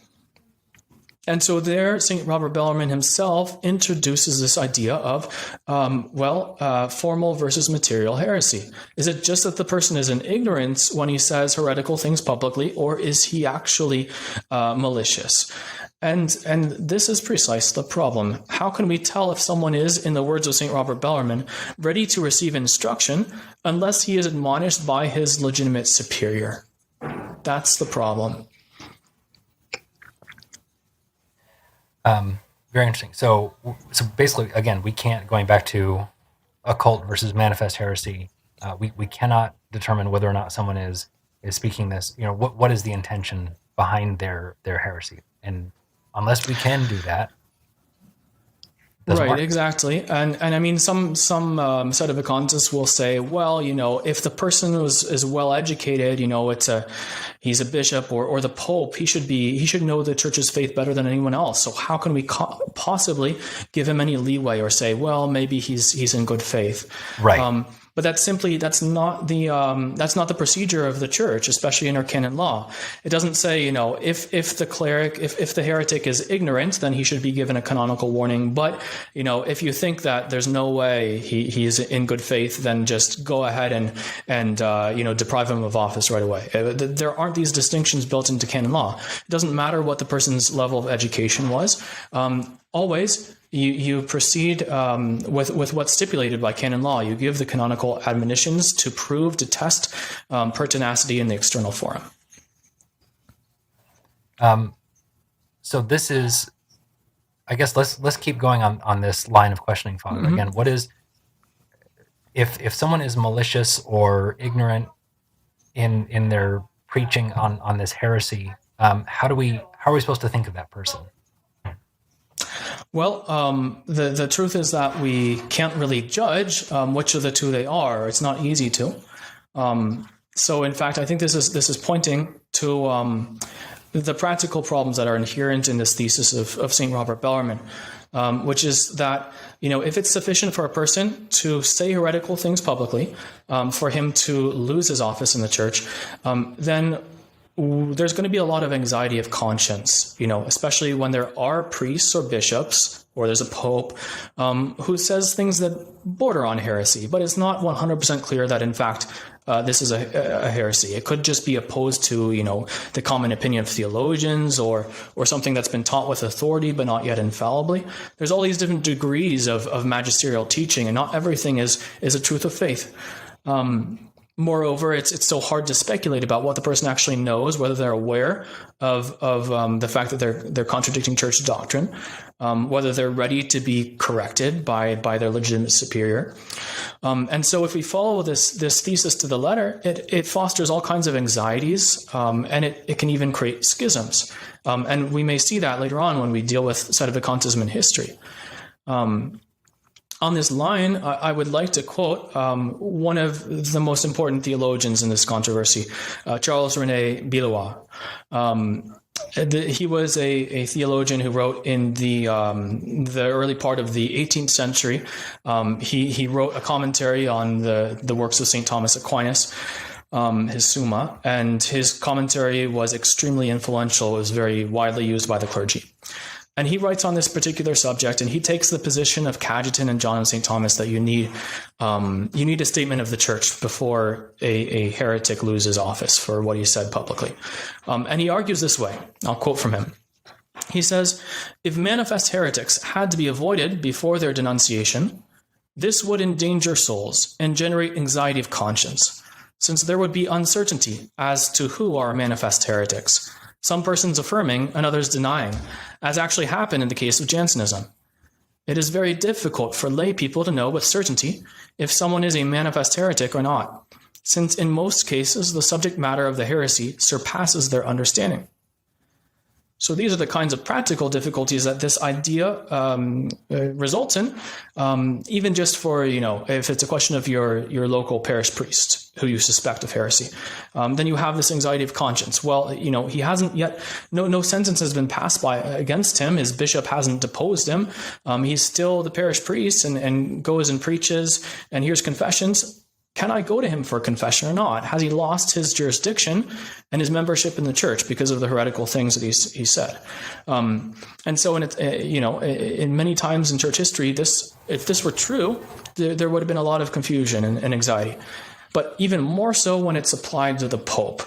And so there, St. Robert Bellarmine himself introduces this idea of, formal versus material heresy. Is it just that the person is in ignorance when he says heretical things publicly, or is he actually malicious? And this is precisely the problem. How can we tell if someone is, in the words of St. Robert Bellarmine, ready to receive instruction unless he is admonished by his legitimate superior? That's the problem. Very interesting. So basically, again, we can't, going back to occult versus manifest heresy, we cannot determine whether or not someone is speaking this. What is the intention behind their heresy? And unless we can do that, right, work. Exactly. And I mean, some sedevacantists will say, well, if the person is well educated, he's a bishop or the Pope, he should know the Church's faith better than anyone else. So how can we possibly give him any leeway or say, well, maybe he's in good faith, right? But that's not the procedure of the Church, especially in our canon law. It doesn't say, if the cleric, if the heretic is ignorant, then he should be given a canonical warning. But, if you think that there's no way he's in good faith, then just go ahead and deprive him of office right away. There aren't these distinctions built into canon law. It doesn't matter what the person's level of education was. Always, you proceed with what's stipulated by canon law. You give the canonical admonitions to prove, to test pertinacity in the external forum. So this is, I guess, let's keep going on this line of questioning, Father. Mm-hmm. Again, what is, if someone is malicious or ignorant in their preaching on this heresy, how are we supposed to think of that person? Well, the truth is that we can't really judge which of the two they are. It's not easy to. So, in fact, I think this is pointing to the practical problems that are inherent in this thesis of St. Robert Bellarmine, which is that if it's sufficient for a person to say heretical things publicly, for him to lose his office in the Church, then there's going to be a lot of anxiety of conscience, especially when there are priests or bishops or there's a pope who says things that border on heresy, but it's not 100% clear that, in fact, this is a heresy. It could just be opposed to, the common opinion of theologians or something that's been taught with authority but not yet infallibly. There's all these different degrees of magisterial teaching, and not everything is a truth of faith. Moreover, it's so hard to speculate about what the person actually knows, whether they're aware of the fact that they're contradicting church doctrine, whether they're ready to be corrected by their legitimate superior. And so if we follow this thesis to the letter, it fosters all kinds of anxieties, and it can even create schisms. And we may see that later on when we deal with sedevacantism in history. On this line, I would like to quote one of the most important theologians in this controversy, Charles René Billois. He was a theologian who wrote in the early part of the 18th century. He wrote a commentary on the works of St. Thomas Aquinas, his Summa, and his commentary was extremely influential. It was very widely used by the clergy. And he writes on this particular subject, and he takes the position of Cajetan and John of St. Thomas that you need a statement of the Church before a heretic loses office for what he said publicly. And he argues this way. I'll quote from him. He says, "If manifest heretics had to be avoided before their denunciation, this would endanger souls and generate anxiety of conscience, since there would be uncertainty as to who are manifest heretics, some persons affirming and others denying, as actually happened in the case of Jansenism. It is very difficult for lay people to know with certainty if someone is a manifest heretic or not, since in most cases the subject matter of the heresy surpasses their understanding. So these are the kinds of practical difficulties that this idea results in, even just for, if it's a question of your local parish priest who you suspect of heresy, then you have this anxiety of conscience. Well, he hasn't yet, no sentence has been passed against him. His bishop hasn't deposed him. He's still the parish priest and goes and preaches and hears confessions. Can I go to him for confession or not? Has he lost his jurisdiction and his membership in the church because of the heretical things that he said? And so, in many times in church history, if this were true, there would have been a lot of confusion and anxiety. But even more so when it's applied to the Pope.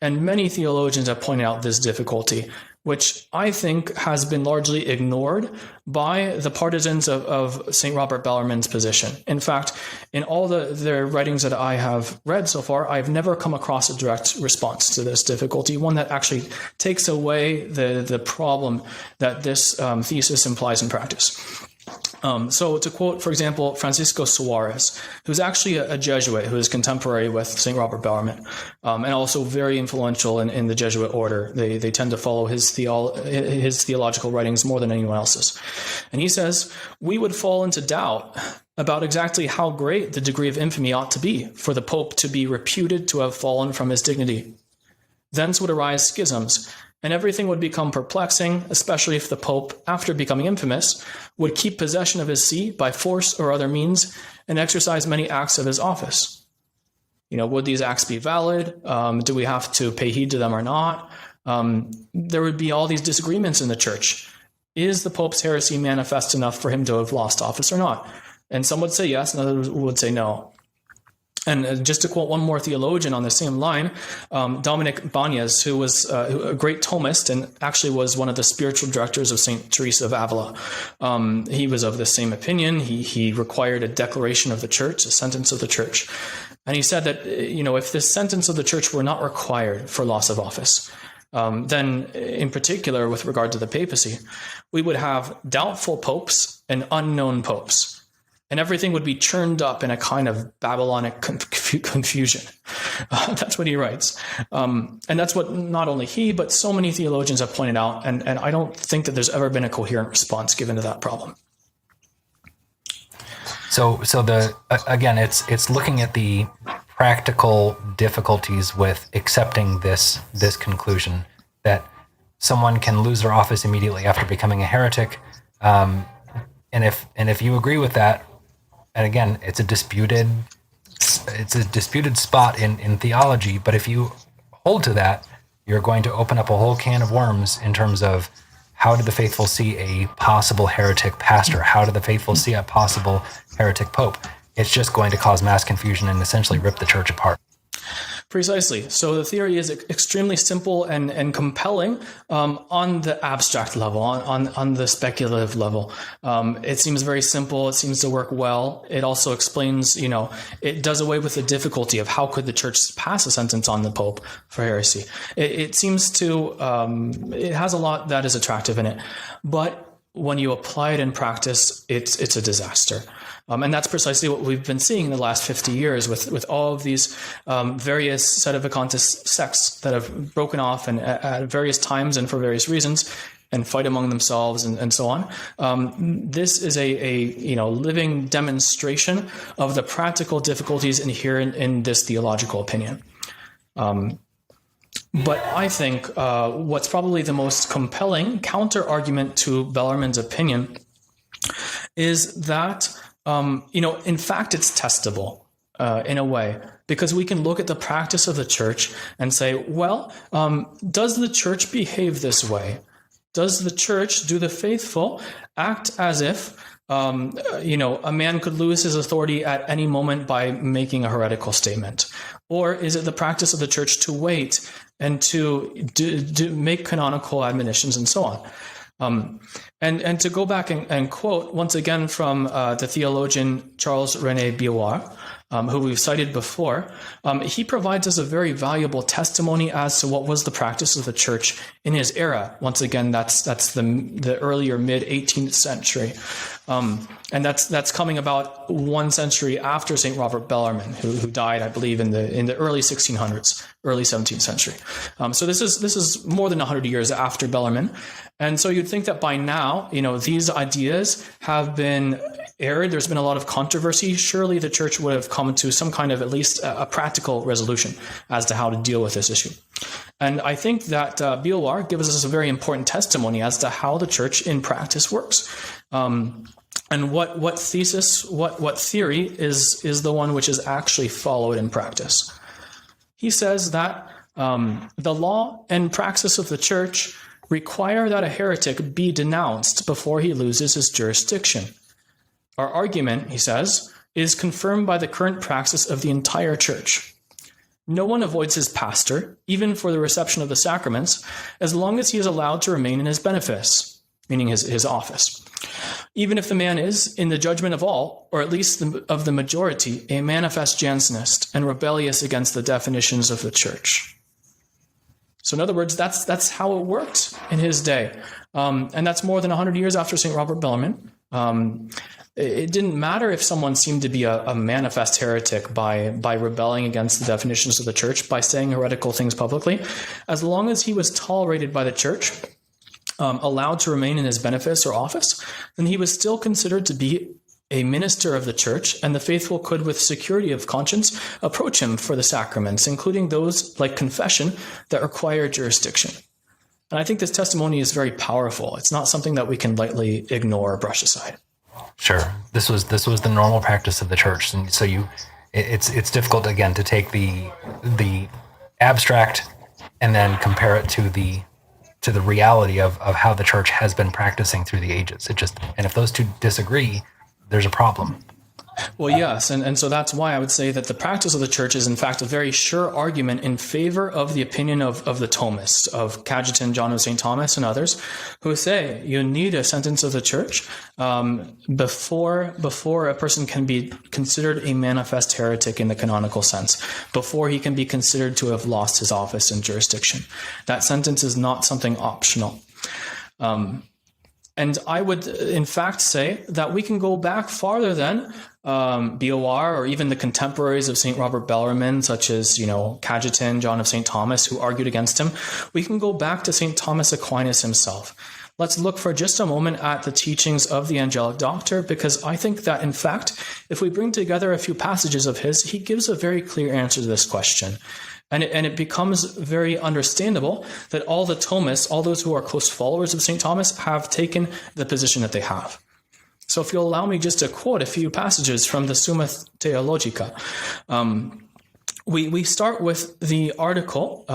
And many theologians have pointed out this difficulty, which I think has been largely ignored by the partisans of St. Robert Bellarmine's position. In fact, in all their writings that I have read so far, I've never come across a direct response to this difficulty, one that actually takes away the problem that this thesis implies in practice. So to quote, for example, Francisco Suarez, who's actually a Jesuit who is contemporary with St. Robert Bellarmine, and also very influential in the Jesuit order. They tend to follow his theological writings more than anyone else's. And he says, we would fall into doubt about exactly how great the degree of infamy ought to be for the Pope to be reputed to have fallen from his dignity. Thence would arise schisms, and everything would become perplexing, especially if the Pope, after becoming infamous, would keep possession of his see by force or other means and exercise many acts of his office. Would these acts be valid? Do we have to pay heed to them or not? There would be all these disagreements in the church. Is the Pope's heresy manifest enough for him to have lost office or not? And some would say yes, and others would say no. And just to quote one more theologian on the same line, Dominic Banez, who was a great Thomist and actually was one of the spiritual directors of St. Teresa of Avila. He was of the same opinion. He required a declaration of the church, a sentence of the church. And he said that, if this sentence of the church were not required for loss of office, then in particular with regard to the papacy, we would have doubtful popes and unknown popes. And everything would be churned up in a kind of Babylonic confusion. That's what he writes. And that's what not only he, but so many theologians have pointed out. And I don't think that there's ever been a coherent response given to that problem. So again, it's looking at the practical difficulties with accepting this conclusion that someone can lose their office immediately after becoming a heretic. And if you agree with that, and again, it's a disputed spot in theology, but if you hold to that, you're going to open up a whole can of worms in terms of how do the faithful see a possible heretic pastor? How do the faithful see a possible heretic pope? It's just going to cause mass confusion and essentially rip the church apart. Precisely. So the theory is extremely simple and compelling on the abstract level, on the speculative level. It seems very simple. It seems to work well. It also explains, it does away with the difficulty of how could the church pass a sentence on the Pope for heresy. It seems to, it has a lot that is attractive in it. But when you apply it in practice, it's a disaster. And that's precisely what we've been seeing in the last 50 years with all of these various sedevacantist sects that have broken off and at various times and for various reasons and fight among themselves and so on. This is a living demonstration of the practical difficulties inherent in this theological opinion. But I think what's probably the most compelling counter-argument to Bellarmine's opinion is that in fact, it's testable in a way, because we can look at the practice of the church and say, well, does the church behave this way? Does the church, do the faithful, act as if, a man could lose his authority at any moment by making a heretical statement? Or is it the practice of the church to wait and to make canonical admonitions and so on? And to go back and quote once again from the theologian Charles René Biouard, who we've cited before, he provides us a very valuable testimony as to what was the practice of the church in his era. Once again, that's the earlier mid 18th century, and that's coming about 1 century after St. Robert Bellarmine, who died, I believe, in the early 1600s, early 17th century. So this is more than 100 years after Bellarmine, and so you'd think that by now, these ideas have been aired. There's been a lot of controversy. Surely the church would have come to some kind of at least a practical resolution as to how to deal with this issue. And I think that BOR gives us a very important testimony as to how the church in practice works. And what thesis, what theory is the one which is actually followed in practice. He says that the law and praxis of the church require that a heretic be denounced before he loses his jurisdiction. Our argument, he says, is confirmed by the current praxis of the entire church. No one avoids his pastor, even for the reception of the sacraments, as long as he is allowed to remain in his benefice, meaning his office. Even if the man is, in the judgment of all, or at least of the majority, a manifest Jansenist and rebellious against the definitions of the church. So in other words, that's how it worked in his day. And that's more than 100 years after St. Robert Bellarmine. It didn't matter if someone seemed to be a manifest heretic by rebelling against the definitions of the church, by saying heretical things publicly. As long as he was tolerated by the church, allowed to remain in his benefice or office, then he was still considered to be a minister of the church, and the faithful could, with security of conscience, approach him for the sacraments, including those, like confession, that require jurisdiction. And I think this testimony is very powerful. It's not something that we can lightly ignore or brush aside. Sure. This was the normal practice of the church. And so it's difficult, again, to take the abstract and then compare it to the reality of how the church has been practicing through the ages. And if those two disagree, there's a problem. Well, yes, and so that's why I would say that the practice of the church is, in fact, a very sure argument in favor of the opinion of the Thomists, of Cajetan, John of St. Thomas, and others, who say you need a sentence of the church before a person can be considered a manifest heretic in the canonical sense, before he can be considered to have lost his office and jurisdiction. That sentence is not something optional. And I would, in fact, say that we can go back farther than BOR or even the contemporaries of St. Robert Bellarmine, such as, Cajetan, John of St. Thomas, who argued against him. We can go back to St. Thomas Aquinas himself. Let's look for just a moment at the teachings of the Angelic Doctor, because I think that, in fact, if we bring together a few passages of his, he gives a very clear answer to this question. And it becomes very understandable that all the Thomists, all those who are close followers of St. Thomas, have taken the position that they have. So if you'll allow me just to quote a few passages from the Summa Theologica. We start with the article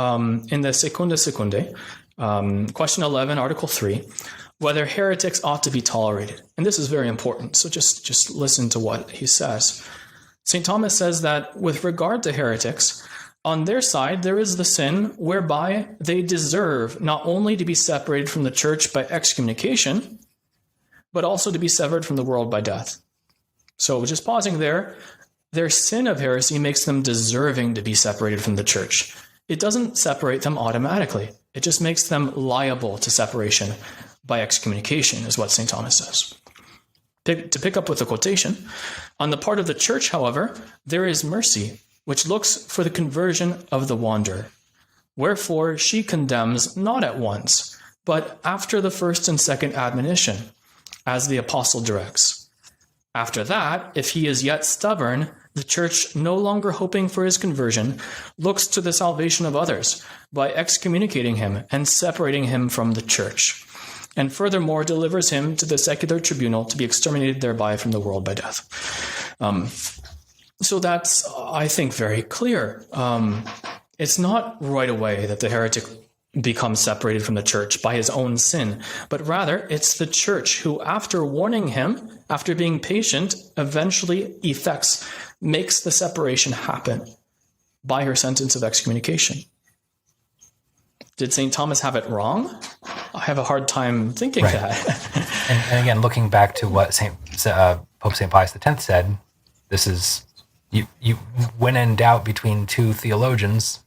in the Secunda Secundae, question 11, article 3, whether heretics ought to be tolerated. And this is very important, so just listen to what he says. St. Thomas says that with regard to heretics, on their side, there is the sin whereby they deserve not only to be separated from the church by excommunication, but also to be severed from the world by death. So just pausing there, their sin of heresy makes them deserving to be separated from the church. It doesn't separate them automatically. It just makes them liable to separation by excommunication, is what St. Thomas says. To pick up with the quotation, on the part of the church, however, there is mercy, which looks for the conversion of the wanderer. Wherefore she condemns not at once, but after the first and second admonition, as the apostle directs. After that, if he is yet stubborn, the church, no longer hoping for his conversion, looks to the salvation of others by excommunicating him and separating him from the church, and furthermore delivers him to the secular tribunal to be exterminated thereby from the world by death. So that's, I think, very clear. It's not right away that the heretic becomes separated from the church by his own sin, but rather it's the church who, after warning him, after being patient, eventually makes the separation happen by her sentence of excommunication. Did St. Thomas have it wrong? I have a hard time thinking that. and again, looking back to what Pope St. Pius X said, this is you when in doubt between two theologians,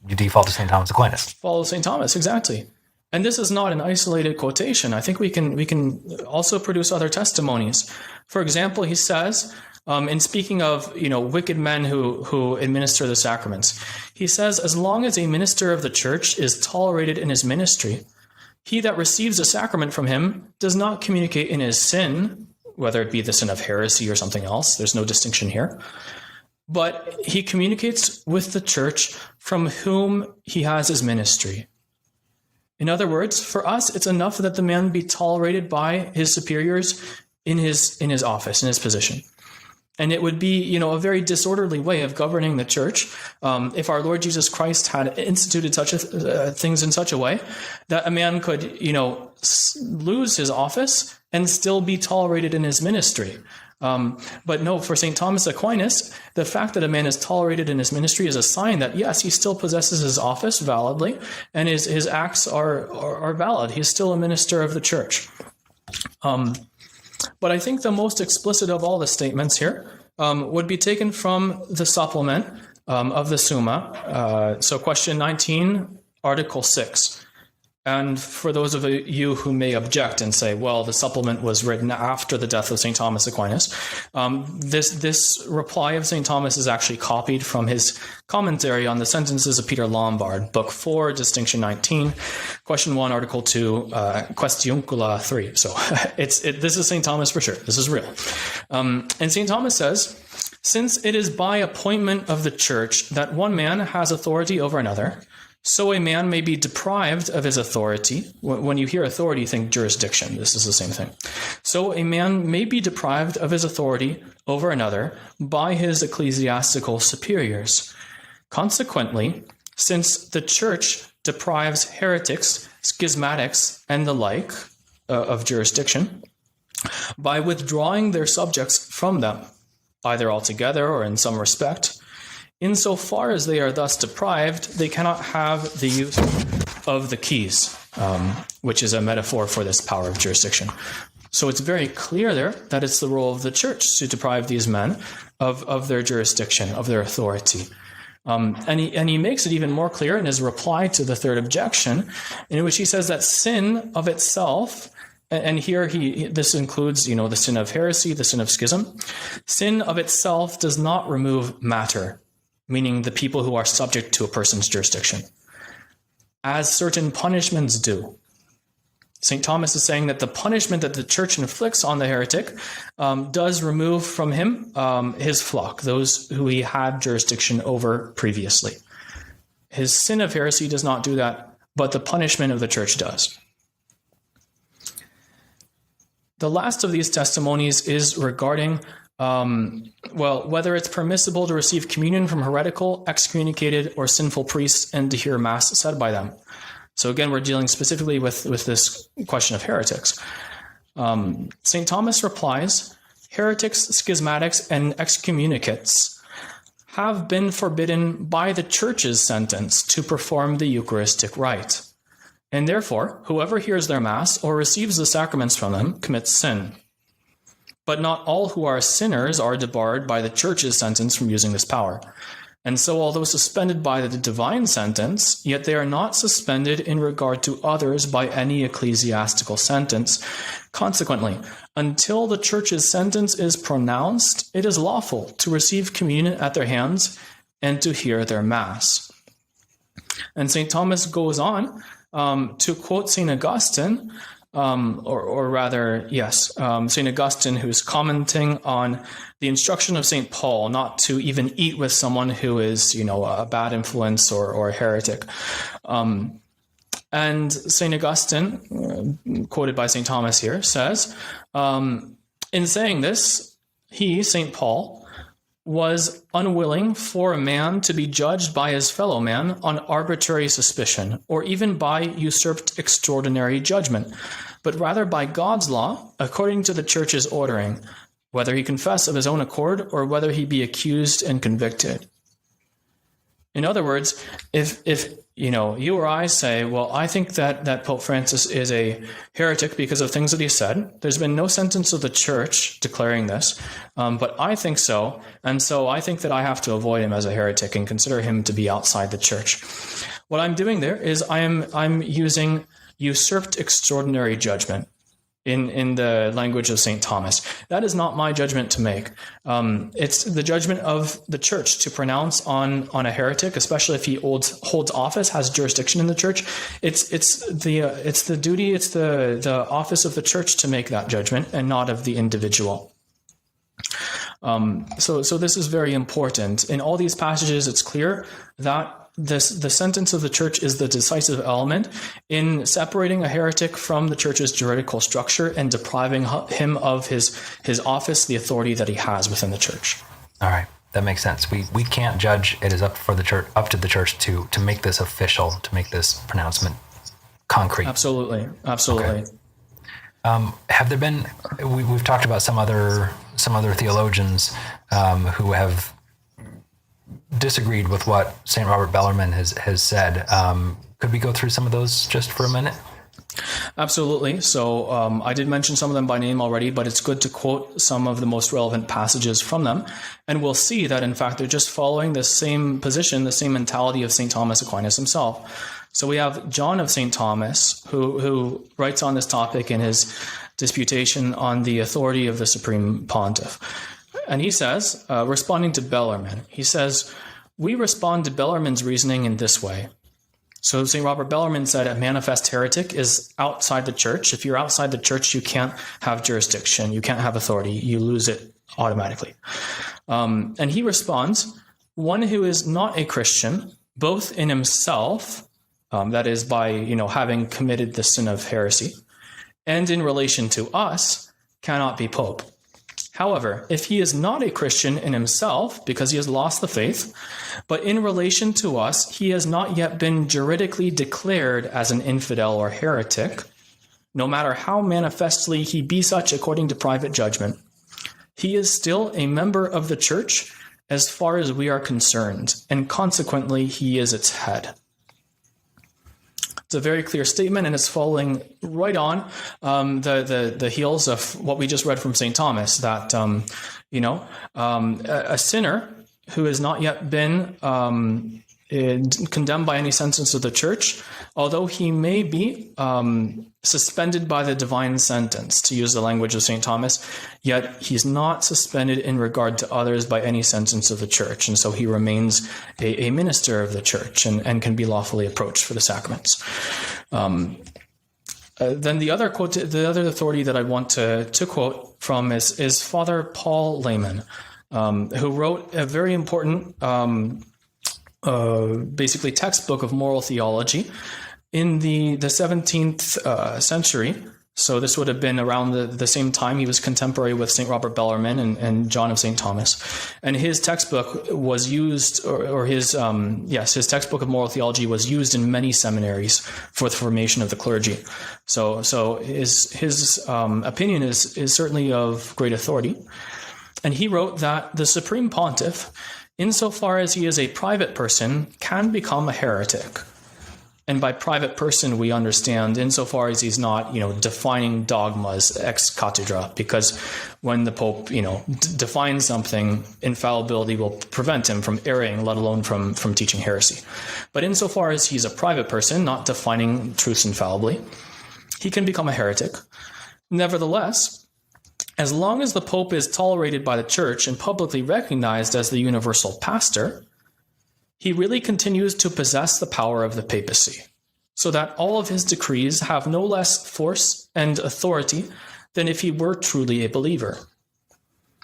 you default to St. Thomas Aquinas. Follow St. Thomas, exactly. And this is not an isolated quotation. I think we can also produce other testimonies. For example, he says, in speaking of wicked men who administer the sacraments, he says, as long as a minister of the church is tolerated in his ministry, he that receives a sacrament from him does not communicate in his sin, whether it be the sin of heresy or something else. There's no distinction here. But he communicates with the church from whom he has his ministry. In other words, for us, it's enough that the man be tolerated by his superiors in his office, in his position. And it would be, a very disorderly way of governing the church if our Lord Jesus Christ had instituted such things in such a way that a man could, lose his office and still be tolerated in his ministry. But no, for St. Thomas Aquinas, the fact that a man is tolerated in his ministry is a sign that, yes, he still possesses his office validly, and his acts are valid. He's still a minister of the church. But I think the most explicit of all the statements here would be taken from the supplement of the Summa. So question 19, Article 6. And for those of you who may object and say, well, the supplement was written after the death of St. Thomas Aquinas, this reply of St. Thomas is actually copied from his commentary on the sentences of Peter Lombard, Book 4, Distinction 19, Question 1, Article 2, Questioncula 3. So this is St. Thomas for sure. This is real. And St. Thomas says, since it is by appointment of the church that one man has authority over another, so a man may be deprived of his authority. When you hear authority, you think jurisdiction. This is the same thing. So a man may be deprived of his authority over another by his ecclesiastical superiors. Consequently, since the church deprives heretics, schismatics, and the like of jurisdiction, by withdrawing their subjects from them, either altogether or in some respect, insofar as they are thus deprived, they cannot have the use of the keys, which is a metaphor for this power of jurisdiction. So it's very clear there that it's the role of the church to deprive these men of their jurisdiction, of their authority. And he makes it even more clear in his reply to the third objection, in which he says that sin of itself, and here this includes, the sin of heresy, the sin of schism, sin of itself does not remove matter, meaning the people who are subject to a person's jurisdiction, as certain punishments do. St. Thomas is saying that the punishment that the church inflicts on the heretic does remove from him his flock, those who he had jurisdiction over previously. His sin of heresy does not do that, but the punishment of the church does. The last of these testimonies is regarding whether it's permissible to receive communion from heretical, excommunicated, or sinful priests and to hear Mass said by them. So again, we're dealing specifically with this question of heretics. St. Thomas replies, heretics, schismatics, and excommunicates have been forbidden by the Church's sentence to perform the Eucharistic rite. And therefore, whoever hears their Mass or receives the sacraments from them commits sin. But not all who are sinners are debarred by the Church's sentence from using this power. And so, although suspended by the divine sentence, yet they are not suspended in regard to others by any ecclesiastical sentence. Consequently, until the Church's sentence is pronounced, it is lawful to receive communion at their hands and to hear their Mass. And St. Thomas goes on to quote St. Augustine, St. Augustine, who's commenting on the instruction of St. Paul not to even eat with someone who is, a bad influence or a heretic. And St. Augustine, quoted by St. Thomas here, says, in saying this, he, St. Paul, was unwilling for a man to be judged by his fellow man on arbitrary suspicion, or even by usurped extraordinary judgment, but rather by God's law, according to the Church's ordering, whether he confess of his own accord or whether he be accused and convicted. In other words, if you or I say, well, I think that Pope Francis is a heretic because of things that he said, there's been no sentence of the church declaring this, but I think so, and so I think that I have to avoid him as a heretic and consider him to be outside the church. What I'm doing there is I'm using usurped extraordinary judgment. In the language of St. Thomas. That is not my judgment to make. It's the judgment of the church to pronounce on a heretic, especially if he holds office, has jurisdiction in the church. It's the duty, it's the office of the church to make that judgment and not of the individual. So this is very important. In all these passages, it's clear that the sentence of the church is the decisive element in separating a heretic from the church's juridical structure and depriving him of his office, the authority that he has within the church. All right, that makes sense. We can't judge. It is up to the church to make this official, to make this pronouncement concrete. Absolutely. Okay. Have there been? We've talked about some other theologians who have disagreed with what St. Robert Bellarmine has said. Could we go through some of those just for a minute? Absolutely. So I did mention some of them by name already, but it's good to quote some of the most relevant passages from them. And we'll see that, in fact, they're just following the same position, the same mentality of St. Thomas Aquinas himself. So we have John of St. Thomas, who writes on this topic in his disputation on the authority of the Supreme Pontiff. And he says, responding to Bellarmine, he says, we respond to Bellarmine's reasoning in this way. So St. Robert Bellarmine said a manifest heretic is outside the church. If you're outside the church, you can't have jurisdiction. You can't have authority. You lose it automatically. And he responds, one who is not a Christian, both in himself, that is by, having committed the sin of heresy, and in relation to us, cannot be pope. However, if he is not a Christian in himself, because he has lost the faith, but in relation to us, he has not yet been juridically declared as an infidel or heretic, no matter how manifestly he be such according to private judgment, he is still a member of the church as far as we are concerned, and consequently he is its head. It's a very clear statement, and it's following right on the heels of what we just read from St. Thomas, that, a sinner who has not yet been condemned by any sentence of the church, although he may be suspended by the divine sentence, to use the language of St. Thomas, yet he's not suspended in regard to others by any sentence of the church. And so he remains a minister of the church and can be lawfully approached for the sacraments. Then the other authority that I want to quote from is Father Paul Layman, who wrote a very important basically textbook of moral theology in the 17th century. So this would have been around the same time. He was contemporary with St. Robert Bellarmine and John of St. Thomas. And his textbook was used, his textbook of moral theology was used in many seminaries for the formation of the clergy. So his opinion is certainly of great authority. And he wrote that the Supreme Pontiff, insofar as he is a private person, can become a heretic. And by private person, we understand insofar as he's not, defining dogmas ex cathedra, because when the Pope, defines something, infallibility will prevent him from erring, let alone from teaching heresy. But insofar as he's a private person, not defining truths infallibly, he can become a heretic. Nevertheless, as long as the Pope is tolerated by the Church and publicly recognized as the universal pastor, he really continues to possess the power of the papacy, so that all of his decrees have no less force and authority than if he were truly a believer.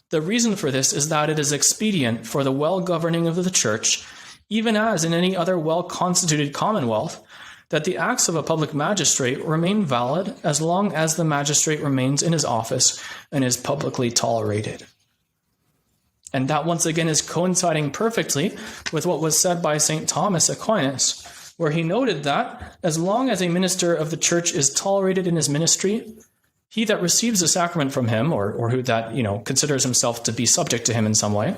The reason for this is that it is expedient for the well-governing of the Church, even as in any other well-constituted commonwealth, that the acts of a public magistrate remain valid as long as the magistrate remains in his office and is publicly tolerated. And that, once again, is coinciding perfectly with what was said by St. Thomas Aquinas, where he noted that as long as a minister of the church is tolerated in his ministry, he that receives a sacrament from him, or who that, considers himself to be subject to him in some way,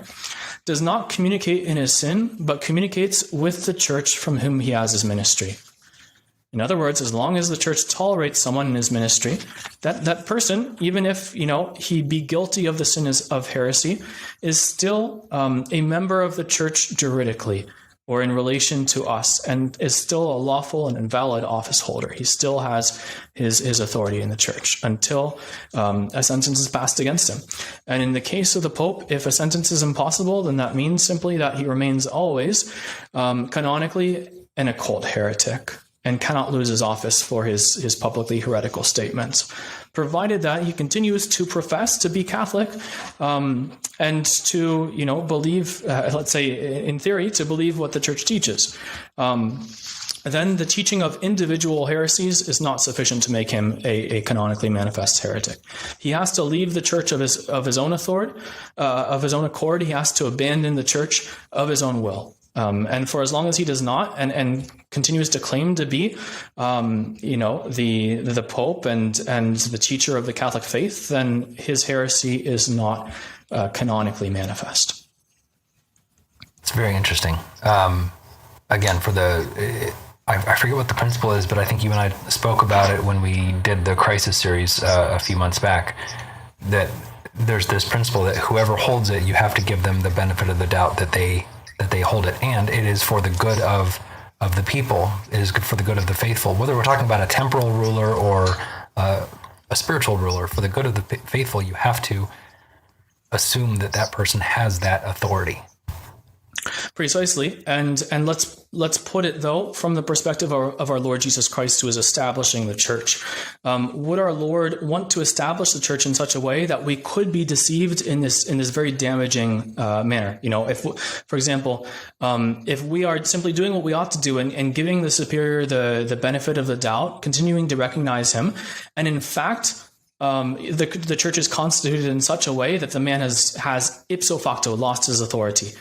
does not communicate in his sin, but communicates with the church from whom he has his ministry. In other words, as long as the church tolerates someone in his ministry, that person, even if he be guilty of the sin of heresy, is still a member of the church juridically, or in relation to us, and is still a lawful and invalid office holder. He still has his authority in the church until a sentence is passed against him. And in the case of the Pope, if a sentence is impossible, then that means simply that he remains always canonically an occult heretic and cannot lose his office for his publicly heretical statements, provided that he continues to profess to be Catholic and to, believe, let's say in theory, to believe what the church teaches. Then the teaching of individual heresies is not sufficient to make him a canonically manifest heretic. He has to leave the church of his own authority, of his own accord. He has to abandon the church of his own will. And for as long as he does not and continues to claim to be, the Pope and the teacher of the Catholic faith, then his heresy is not canonically manifest. It's very interesting. Again, I forget what the principle is, but I think you and I spoke about it when we did the Crisis series a few months back, that there's this principle that whoever holds it, you have to give them the benefit of the doubt that they hold it, and it is for the good of the people. It is good for the good of the faithful. Whether we're talking about a temporal ruler or a spiritual ruler, for the good of the faithful, you have to assume that person has that authority. Precisely, and let's put it though from the perspective of our Lord Jesus Christ, who is establishing the church. Would our Lord want to establish the church in such a way that we could be deceived in this very damaging manner? If, for example, if we are simply doing what we ought to do and giving the superior the benefit of the doubt, continuing to recognize him, and in fact, the church is constituted in such a way that the man has ipso facto lost his authority.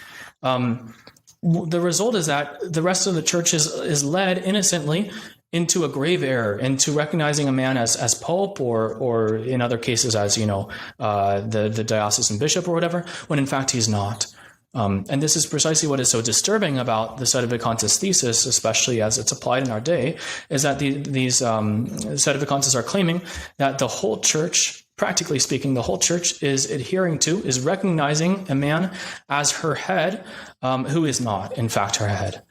The result is that the rest of the church is led innocently into a grave error, into recognizing a man as pope or in other cases as the diocesan bishop or whatever, when in fact he's not. And this is precisely what is so disturbing about the Sedevacantists thesis, especially as it's applied in our day, is that these Sedevacantists are claiming that the whole church, practically speaking, the whole church is recognizing a man as her head, who is not, in fact, her head.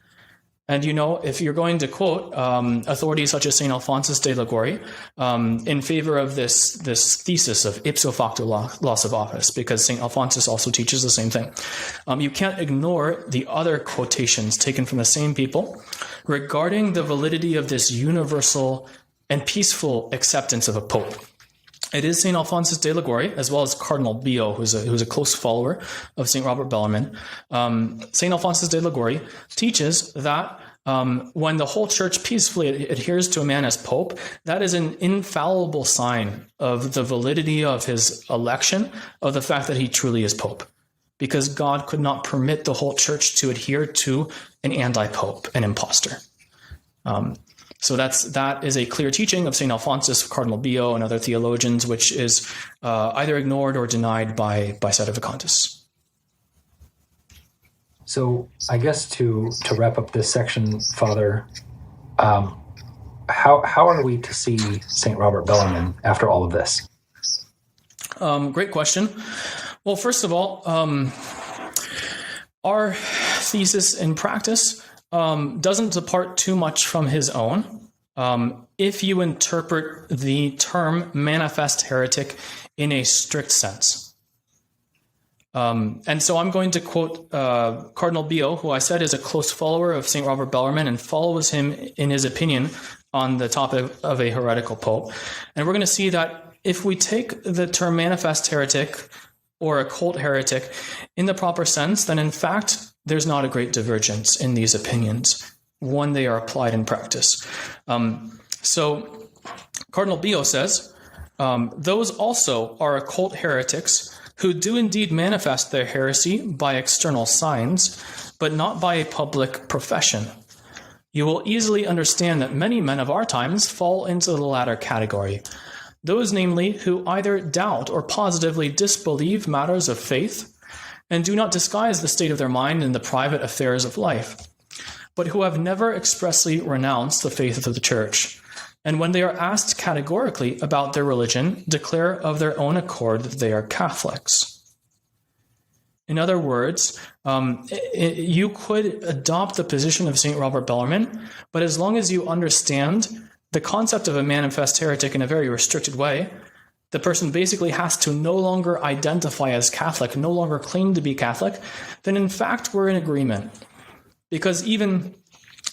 And, if you're going to quote authorities such as St. Alphonsus de Liguori in favor of this thesis of ipso facto loss of office, because St. Alphonsus also teaches the same thing, you can't ignore the other quotations taken from the same people regarding the validity of this universal and peaceful acceptance of a pope. It is St. Alphonsus de Liguori, as well as Cardinal Bio, who's a close follower of St. Robert Bellarmine. St. Alphonsus de Liguori teaches that when the whole church peacefully adheres to a man as pope, that is an infallible sign of the validity of his election, of the fact that he truly is pope. Because God could not permit the whole church to adhere to an anti-pope, an impostor. So that is a clear teaching of St. Alphonsus, Cardinal Bio, and other theologians, which is either ignored or denied by Sedevacantists. So I guess to wrap up this section, Father, how are we to see St. Robert Bellarmine after all of this? Great question. Well, first of all, our thesis in practice doesn't depart too much from his own. If you interpret the term manifest heretic in a strict sense. And so I'm going to quote Cardinal Bio, who I said is a close follower of St. Robert Bellarmine and follows him in his opinion on the topic of a heretical pope. And we're going to see that if we take the term manifest heretic or occult heretic in the proper sense, then in fact, there's not a great divergence in these opinions when they are applied in practice. So Cardinal Bio says, those also are occult heretics who do indeed manifest their heresy by external signs, but not by a public profession. You will easily understand that many men of our times fall into the latter category. Those, namely, who either doubt or positively disbelieve matters of faith, and do not disguise the state of their mind in the private affairs of life, but who have never expressly renounced the faith of the Church, and when they are asked categorically about their religion, declare of their own accord that they are Catholics. In other words, you could adopt the position of St. Robert Bellarmine, but as long as you understand the concept of a manifest heretic in a very restricted way, the person basically has to no longer identify as Catholic, no longer claim to be Catholic, then in fact we're in agreement. Because even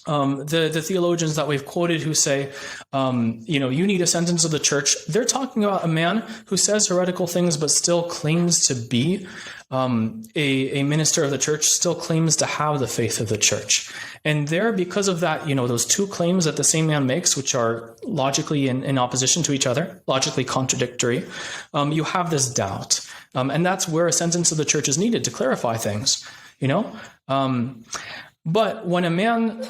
the theologians that we've quoted who say, you need a sentence of the Church, they're talking about a man who says heretical things but still claims to be a minister of the Church, still claims to have the faith of the Church. And there, because of that, those two claims that the same man makes, which are logically in opposition to each other, logically contradictory, you have this doubt. And that's where a sentence of the Church is needed to clarify things, But when a man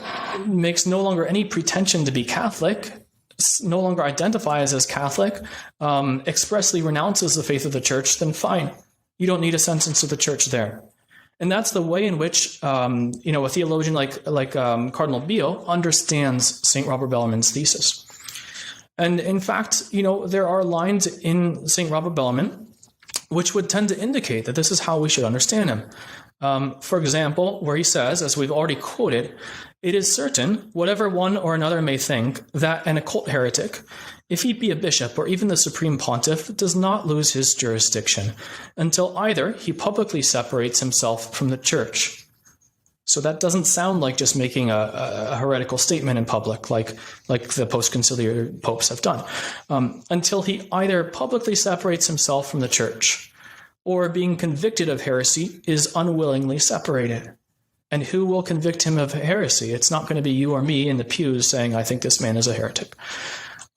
makes no longer any pretension to be Catholic, no longer identifies as Catholic, expressly renounces the faith of the Church, then fine. You don't need a sentence of the Church there. And that's the way in which, a theologian like Cardinal Bio understands St. Robert Bellarmine's thesis. And in fact, there are lines in St. Robert Bellarmine which would tend to indicate that this is how we should understand him. For example, where he says, as we've already quoted, it is certain, whatever one or another may think, that an occult heretic, if he be a bishop or even the supreme pontiff, does not lose his jurisdiction until either he publicly separates himself from the Church. So that doesn't sound like just making a heretical statement in public, like the post-conciliar popes have done, until he either publicly separates himself from the Church, or being convicted of heresy is unwillingly separated. And who will convict him of heresy? It's not going to be you or me in the pews saying, I think this man is a heretic.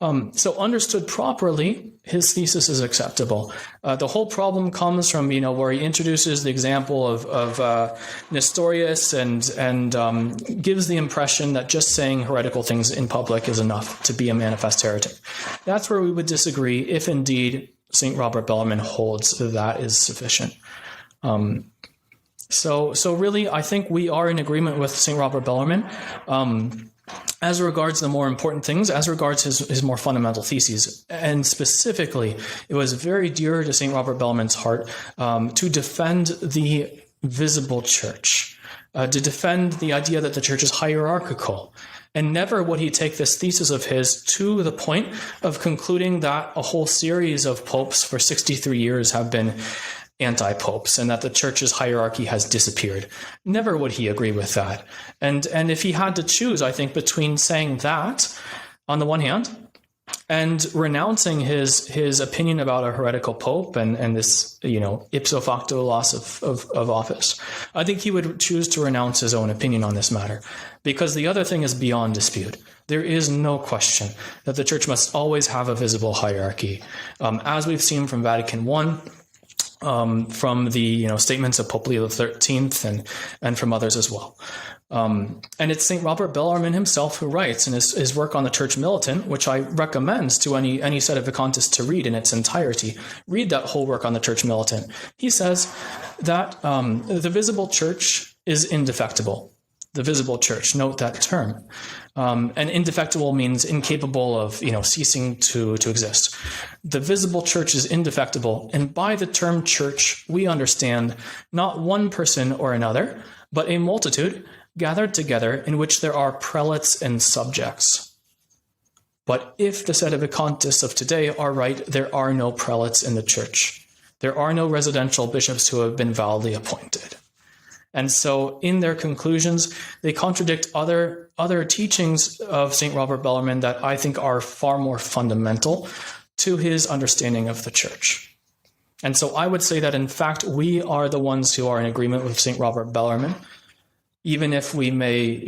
So understood properly, his thesis is acceptable. The whole problem comes from, where he introduces the example of Nestorius and gives the impression that just saying heretical things in public is enough to be a manifest heretic. That's where we would disagree if indeed St. Robert Bellarmine holds that is sufficient. So really, I think we are in agreement with St. Robert Bellarmine as regards the more important things, as regards his more fundamental theses. And specifically, it was very dear to St. Robert Bellarmine's heart to defend the visible Church, to defend the idea that the Church is hierarchical. And never would he take this thesis of his to the point of concluding that a whole series of popes for 63 years have been anti-popes and that the Church's hierarchy has disappeared. Never would he agree with that. And if he had to choose, I think, between saying that on the one hand and renouncing his opinion about a heretical pope and this, ipso facto loss of office, I think he would choose to renounce his own opinion on this matter, because the other thing is beyond dispute. There is no question that the Church must always have a visible hierarchy. As we've seen from Vatican I, from the statements of Pope Leo XIII and from others as well. And it's St. Robert Bellarmine himself who writes in his work on the Church Militant, which I recommend to any sedevacantists to read in its entirety. Read that whole work on the Church Militant. He says that the visible Church is indefectible. The visible Church, note that term. And indefectible means incapable of, ceasing to exist. The visible Church is indefectible, and by the term Church, we understand not one person or another, but a multitude gathered together in which there are prelates and subjects. But if the sedevacantists of today are right, there are no prelates in the Church. There are no residential bishops who have been validly appointed. And so in their conclusions, they contradict other teachings of St. Robert Bellarmine that I think are far more fundamental to his understanding of the Church. And so I would say that, in fact, we are the ones who are in agreement with St. Robert Bellarmine, even if we may,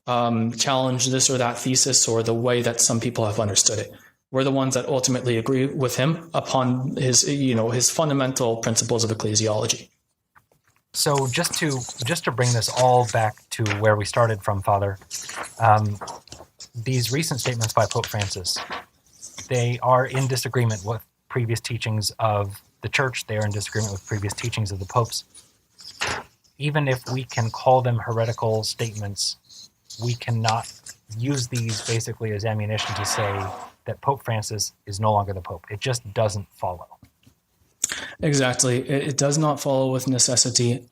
challenge this or that thesis or the way that some people have understood it. We're the ones that ultimately agree with him upon his fundamental principles of ecclesiology. So just to bring this all back to where we started from, Father, these recent statements by Pope Francis, they are in disagreement with previous teachings of the Church. They are in disagreement with previous teachings of the popes. even if we can call them heretical statements, we cannot use these basically as ammunition to say that Pope Francis is no longer the Pope. It just doesn't follow. Exactly. It does not follow with necessity.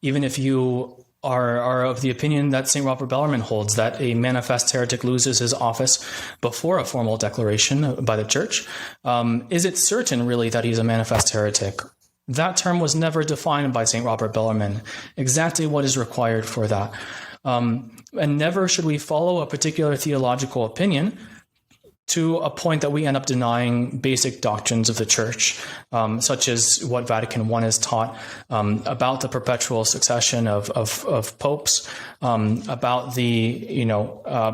Even if you are of the opinion that St. Robert Bellarmine holds, that a manifest heretic loses his office before a formal declaration by the Church, is it certain really that he's a manifest heretic? That term was never defined by St. Robert Bellarmine. Exactly what is required for that. And never should we follow a particular theological opinion to a point that we end up denying basic doctrines of the Church, such as what Vatican I has taught about the perpetual succession of popes, about the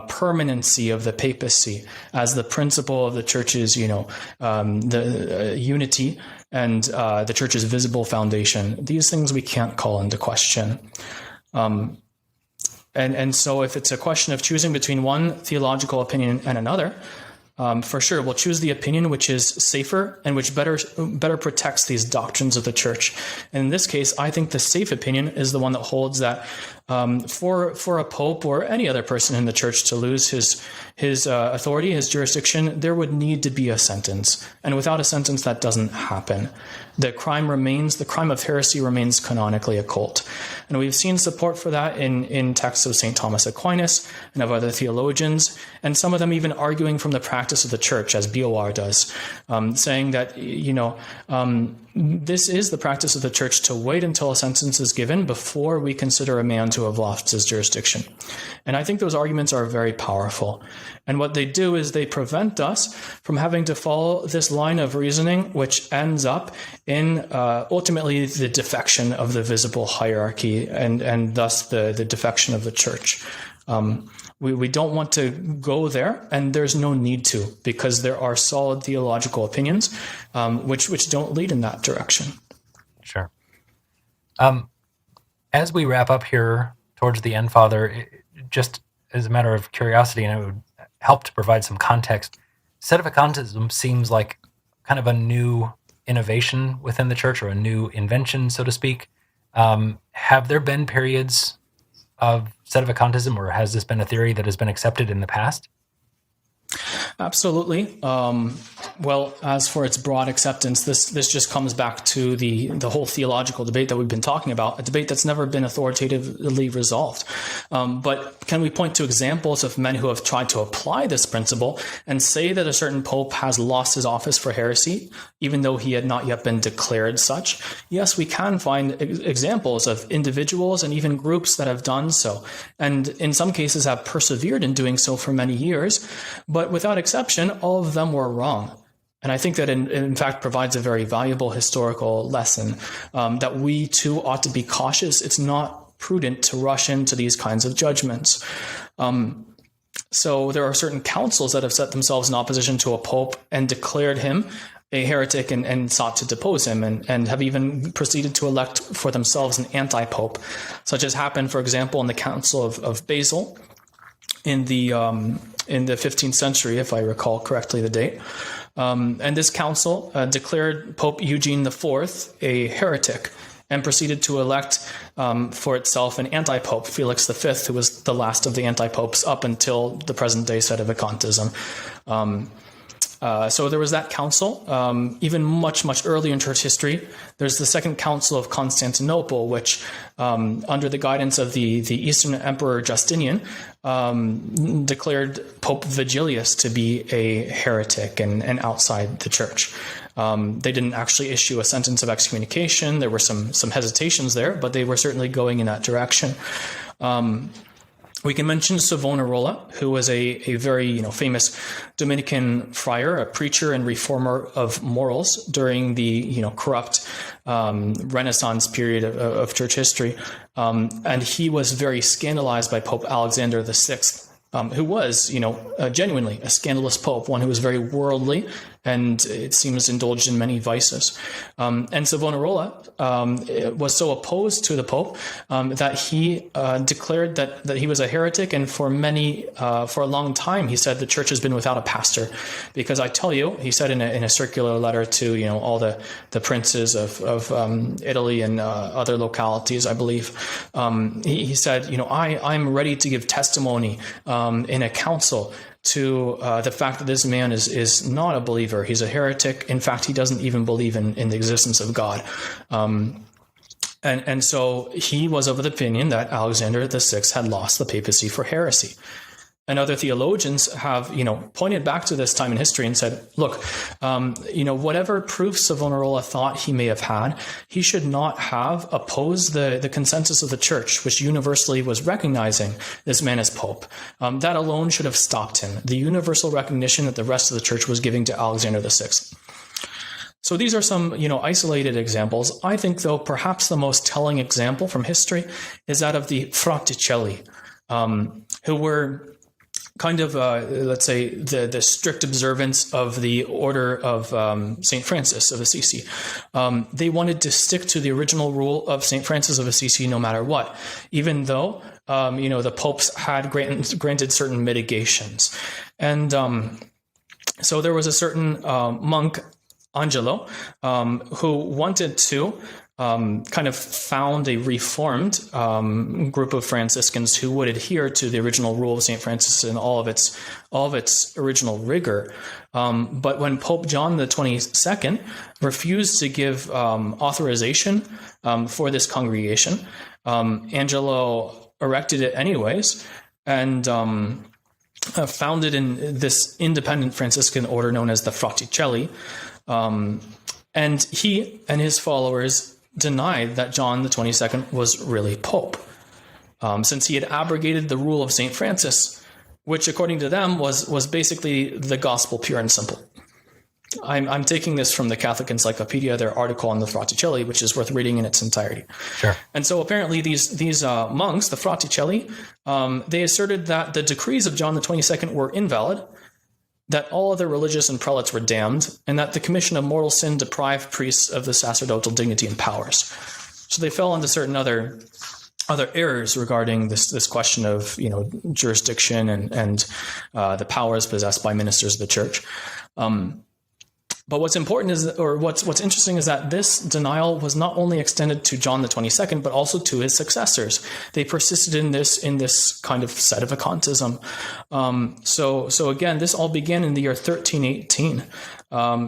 permanency of the papacy as the principle of the Church's the unity and the Church's visible foundation. These things we can't call into question. And so if it's a question of choosing between one theological opinion and another, for sure, we'll choose the opinion which is safer and which better protects these doctrines of the Church. And in this case, I think the safe opinion is the one that holds that for a pope or any other person in the Church to lose his authority, his jurisdiction, there would need to be a sentence. And without a sentence, that doesn't happen. The crime of heresy remains canonically occult. And we've seen support for that in texts of St. Thomas Aquinas and of other theologians, and some of them even arguing from the practice of the Church, as BOR does, saying that, this is the practice of the Church to wait until a sentence is given before we consider a man to have lost his jurisdiction. And I think those arguments are very powerful. And what they do is they prevent us from having to follow this line of reasoning, which ends up in ultimately the defection of the visible hierarchy and thus the defection of the Church. We don't want to go there, and there's no need to, because there are solid theological opinions which don't lead in that direction. Sure. As we wrap up here towards the end, Father, just as a matter of curiosity, and it would help to provide some context, sedevacantism seems like kind of a new innovation within the Church, or a new invention, so to speak. Have there been periods of sedevacantism, or has this been a theory that has been accepted in the past? Absolutely. Well, as for its broad acceptance, this just comes back to the whole theological debate that we've been talking about, a debate that's never been authoritatively resolved. But can we point to examples of men who have tried to apply this principle and say that a certain pope has lost his office for heresy, even though he had not yet been declared such? Yes, we can find examples of individuals and even groups that have done so, and in some cases have persevered in doing so for many years. But without exception, all of them were wrong. And I think that in fact provides a very valuable historical lesson that we too ought to be cautious. It's not prudent to rush into these kinds of judgments. So there are certain councils that have set themselves in opposition to a pope and declared him a heretic and sought to depose him, and have even proceeded to elect for themselves an anti-pope, such as happened, for example, in the Council of Basel in the 15th century, if I recall correctly the date. And this council declared Pope Eugene IV a heretic and proceeded to elect for itself an anti-pope, Felix V, who was the last of the anti-popes up until the present day sedevacantism. So there was that council. Even much, much earlier in church history, there's the Second Council of Constantinople, which, under the guidance of the Eastern Emperor Justinian, declared Pope Vigilius to be a heretic and outside the church. They didn't actually issue a sentence of excommunication. There were some hesitations there, but they were certainly going in that direction. We can mention Savonarola, who was a very famous Dominican friar, a preacher and reformer of morals during the corrupt Renaissance period of church history, and he was very scandalized by Pope Alexander VI who was, genuinely a scandalous pope, one who was very worldly and it seems indulged in many vices. And Savonarola was so opposed to the Pope that he declared that he was a heretic, and for a long time he said the church has been without a pastor, because I tell you, he said in a circular letter to all the princes of Italy and other localities, I believe, he said, I'm ready to give testimony in a council to the fact that this man is not a believer. He's a heretic. In fact, he doesn't even believe in the existence of God. And so he was of the opinion that Alexander VI had lost the papacy for heresy. And other theologians have, pointed back to this time in history and said, look, whatever proofs Savonarola thought he may have had, he should not have opposed the consensus of the church, which universally was recognizing this man as pope. That alone should have stopped him, the universal recognition that the rest of the church was giving to Alexander VI. So these are some, isolated examples. I think, though, perhaps the most telling example from history is that of the Fraticelli, who were kind of, let's say, the strict observance of the order of St. Francis of Assisi. They wanted to stick to the original rule of St. Francis of Assisi no matter what, even though, the popes had granted certain mitigations. And so there was a certain monk, Angelo, who wanted to kind of found a reformed group of Franciscans who would adhere to the original rule of St. Francis in all of its original rigor. But when Pope John the 22nd refused to give authorization for this congregation, Angelo erected it anyways and founded in this independent Franciscan order known as the Fraticelli. And he and his followers denied that John the 22nd was really Pope, since he had abrogated the rule of St. Francis, which according to them was basically the gospel pure and simple. I'm taking this from the Catholic Encyclopedia, their article on the Fraticelli, which is worth reading in its entirety. Sure. And so apparently these monks, the Fraticelli, they asserted that the decrees of John the 22nd were invalid, that all other religious and prelates were damned, and that the commission of mortal sin deprived priests of the sacerdotal dignity and powers. So they fell into certain other errors regarding this question of jurisdiction and the powers possessed by ministers of the church. But what's important is, or what's interesting is that this denial was not only extended to John the 22nd, but also to his successors. They persisted in this kind of sedevacantism. So again, this all began in the year 1318.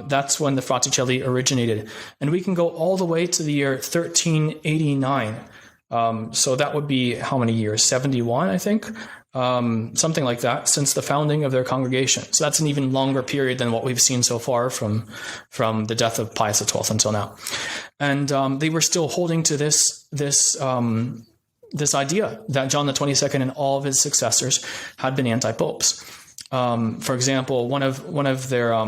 That's when the Fraticelli originated, and we can go all the way to the year 1389. So that would be how many years? 71, I think. Something like that, since the founding of their congregation. So that's an even longer period than what we've seen so far from the death of Pius XII until now. And they were still holding to this idea that John the 22nd and all of his successors had been anti-popes. For example, one of their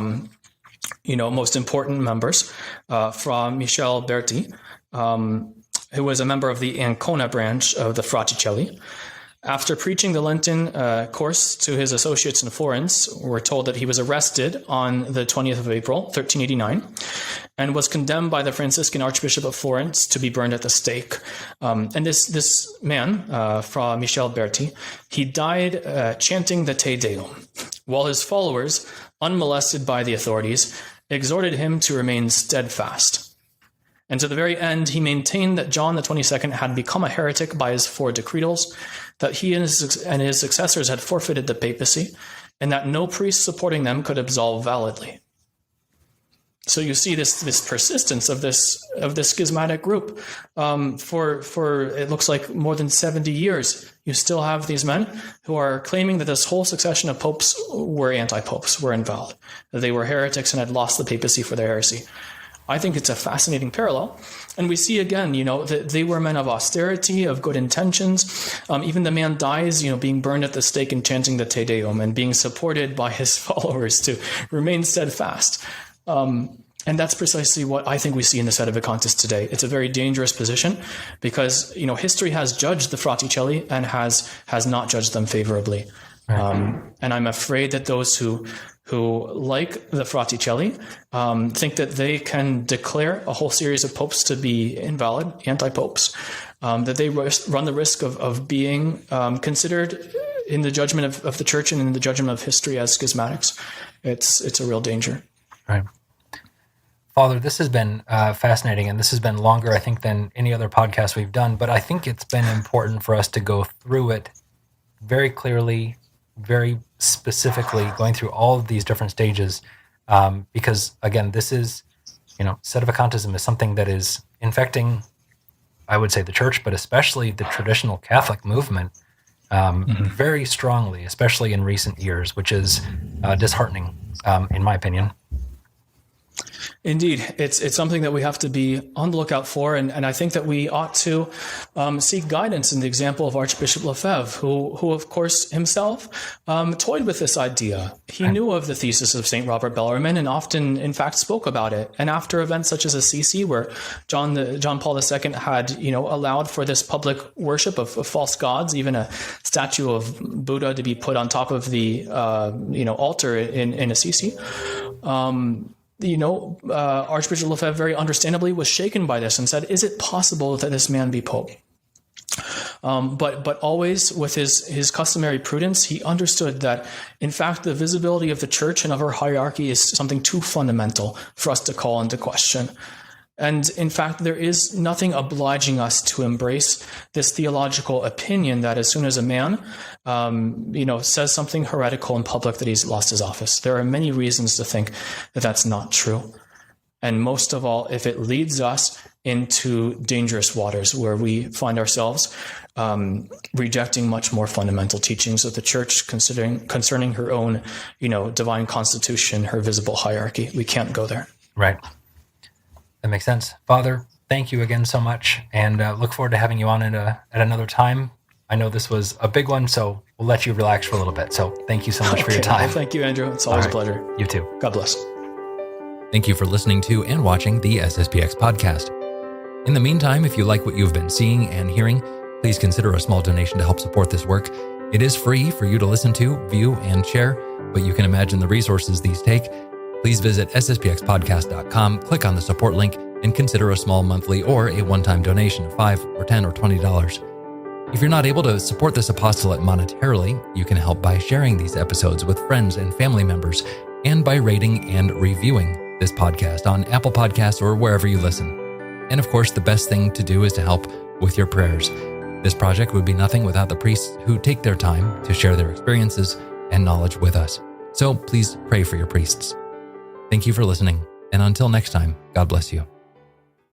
most important members, Fra Michel Berti, who was a member of the Ancona branch of the Fraticelli, after preaching the Lenten course to his associates in Florence, we're told that he was arrested on the 20th of April, 1389, and was condemned by the Franciscan Archbishop of Florence to be burned at the stake. And this man, Fra Michel Berti, he died chanting the Te Deum, while his followers, unmolested by the authorities, exhorted him to remain steadfast. And to the very end, he maintained that John the 22nd had become a heretic by his 4 decretals, that he and his successors had forfeited the papacy, and that no priest supporting them could absolve validly. So you see this persistence of this schismatic group for it looks like more than 70 years. You still have these men who are claiming that this whole succession of popes were anti-popes, were invalid, that they were heretics and had lost the papacy for their heresy. I think it's a fascinating parallel. And we see again, that they were men of austerity, of good intentions. Even the man dies, being burned at the stake and chanting the Te Deum and being supported by his followers to remain steadfast. And that's precisely what I think we see in the sedevacantists today. It's a very dangerous position because, history has judged the Fraticelli and has not judged them favorably. Right. And I'm afraid that those who like the Fraticelli, think that they can declare a whole series of popes to be invalid, anti-popes, that they run the risk of being considered in the judgment of the church and in the judgment of history as schismatics. It's a real danger. Right. Father, this has been fascinating, and this has been longer, I think, than any other podcast we've done, but I think it's been important for us to go through it very clearly, very specifically, going through all of these different stages, because, again, this is, sedevacantism is something that is infecting, I would say, the church, but especially the traditional Catholic movement very strongly, especially in recent years, which is disheartening, in my opinion. Indeed, it's something that we have to be on the lookout for, and I think that we ought to seek guidance in the example of Archbishop Lefebvre, who of course himself toyed with this idea. He knew of the thesis of St. Robert Bellarmine and often, in fact, spoke about it. And after events such as Assisi, where John Paul II had allowed for this public worship of false gods, even a statue of Buddha to be put on top of the altar in Assisi. Archbishop Lefebvre very understandably was shaken by this and said, is it possible that this man be pope? But always with his customary prudence, he understood that, in fact, the visibility of the church and of her hierarchy is something too fundamental for us to call into question. And in fact, there is nothing obliging us to embrace this theological opinion that as soon as a man, says something heretical in public, that he's lost his office. There are many reasons to think that that's not true. And most of all, if it leads us into dangerous waters where we find ourselves rejecting much more fundamental teachings of the church concerning her own, divine constitution, her visible hierarchy. We can't go there. Right. That makes sense. Father, thank you again so much, and look forward to having you on at another time. I know this was a big one, so we'll let you relax for a little bit. So thank you so much for your time. Well, thank you, Andrew. It's always a pleasure. You too. God bless. Thank you for listening to and watching the SSPX podcast. In the meantime, if you like what you've been seeing and hearing, please consider a small donation to help support this work. It is free for you to listen to, view, and share, but you can imagine the resources these take. Please visit sspxpodcast.com, click on the support link, and consider a small monthly or a one-time donation of $5 or $10 or $20. If you're not able to support this apostolate monetarily, you can help by sharing these episodes with friends and family members, and by rating and reviewing this podcast on Apple Podcasts or wherever you listen. And of course, the best thing to do is to help with your prayers. This project would be nothing without the priests who take their time to share their experiences and knowledge with us. So please pray for your priests. Thank you for listening, and until next time, God bless you.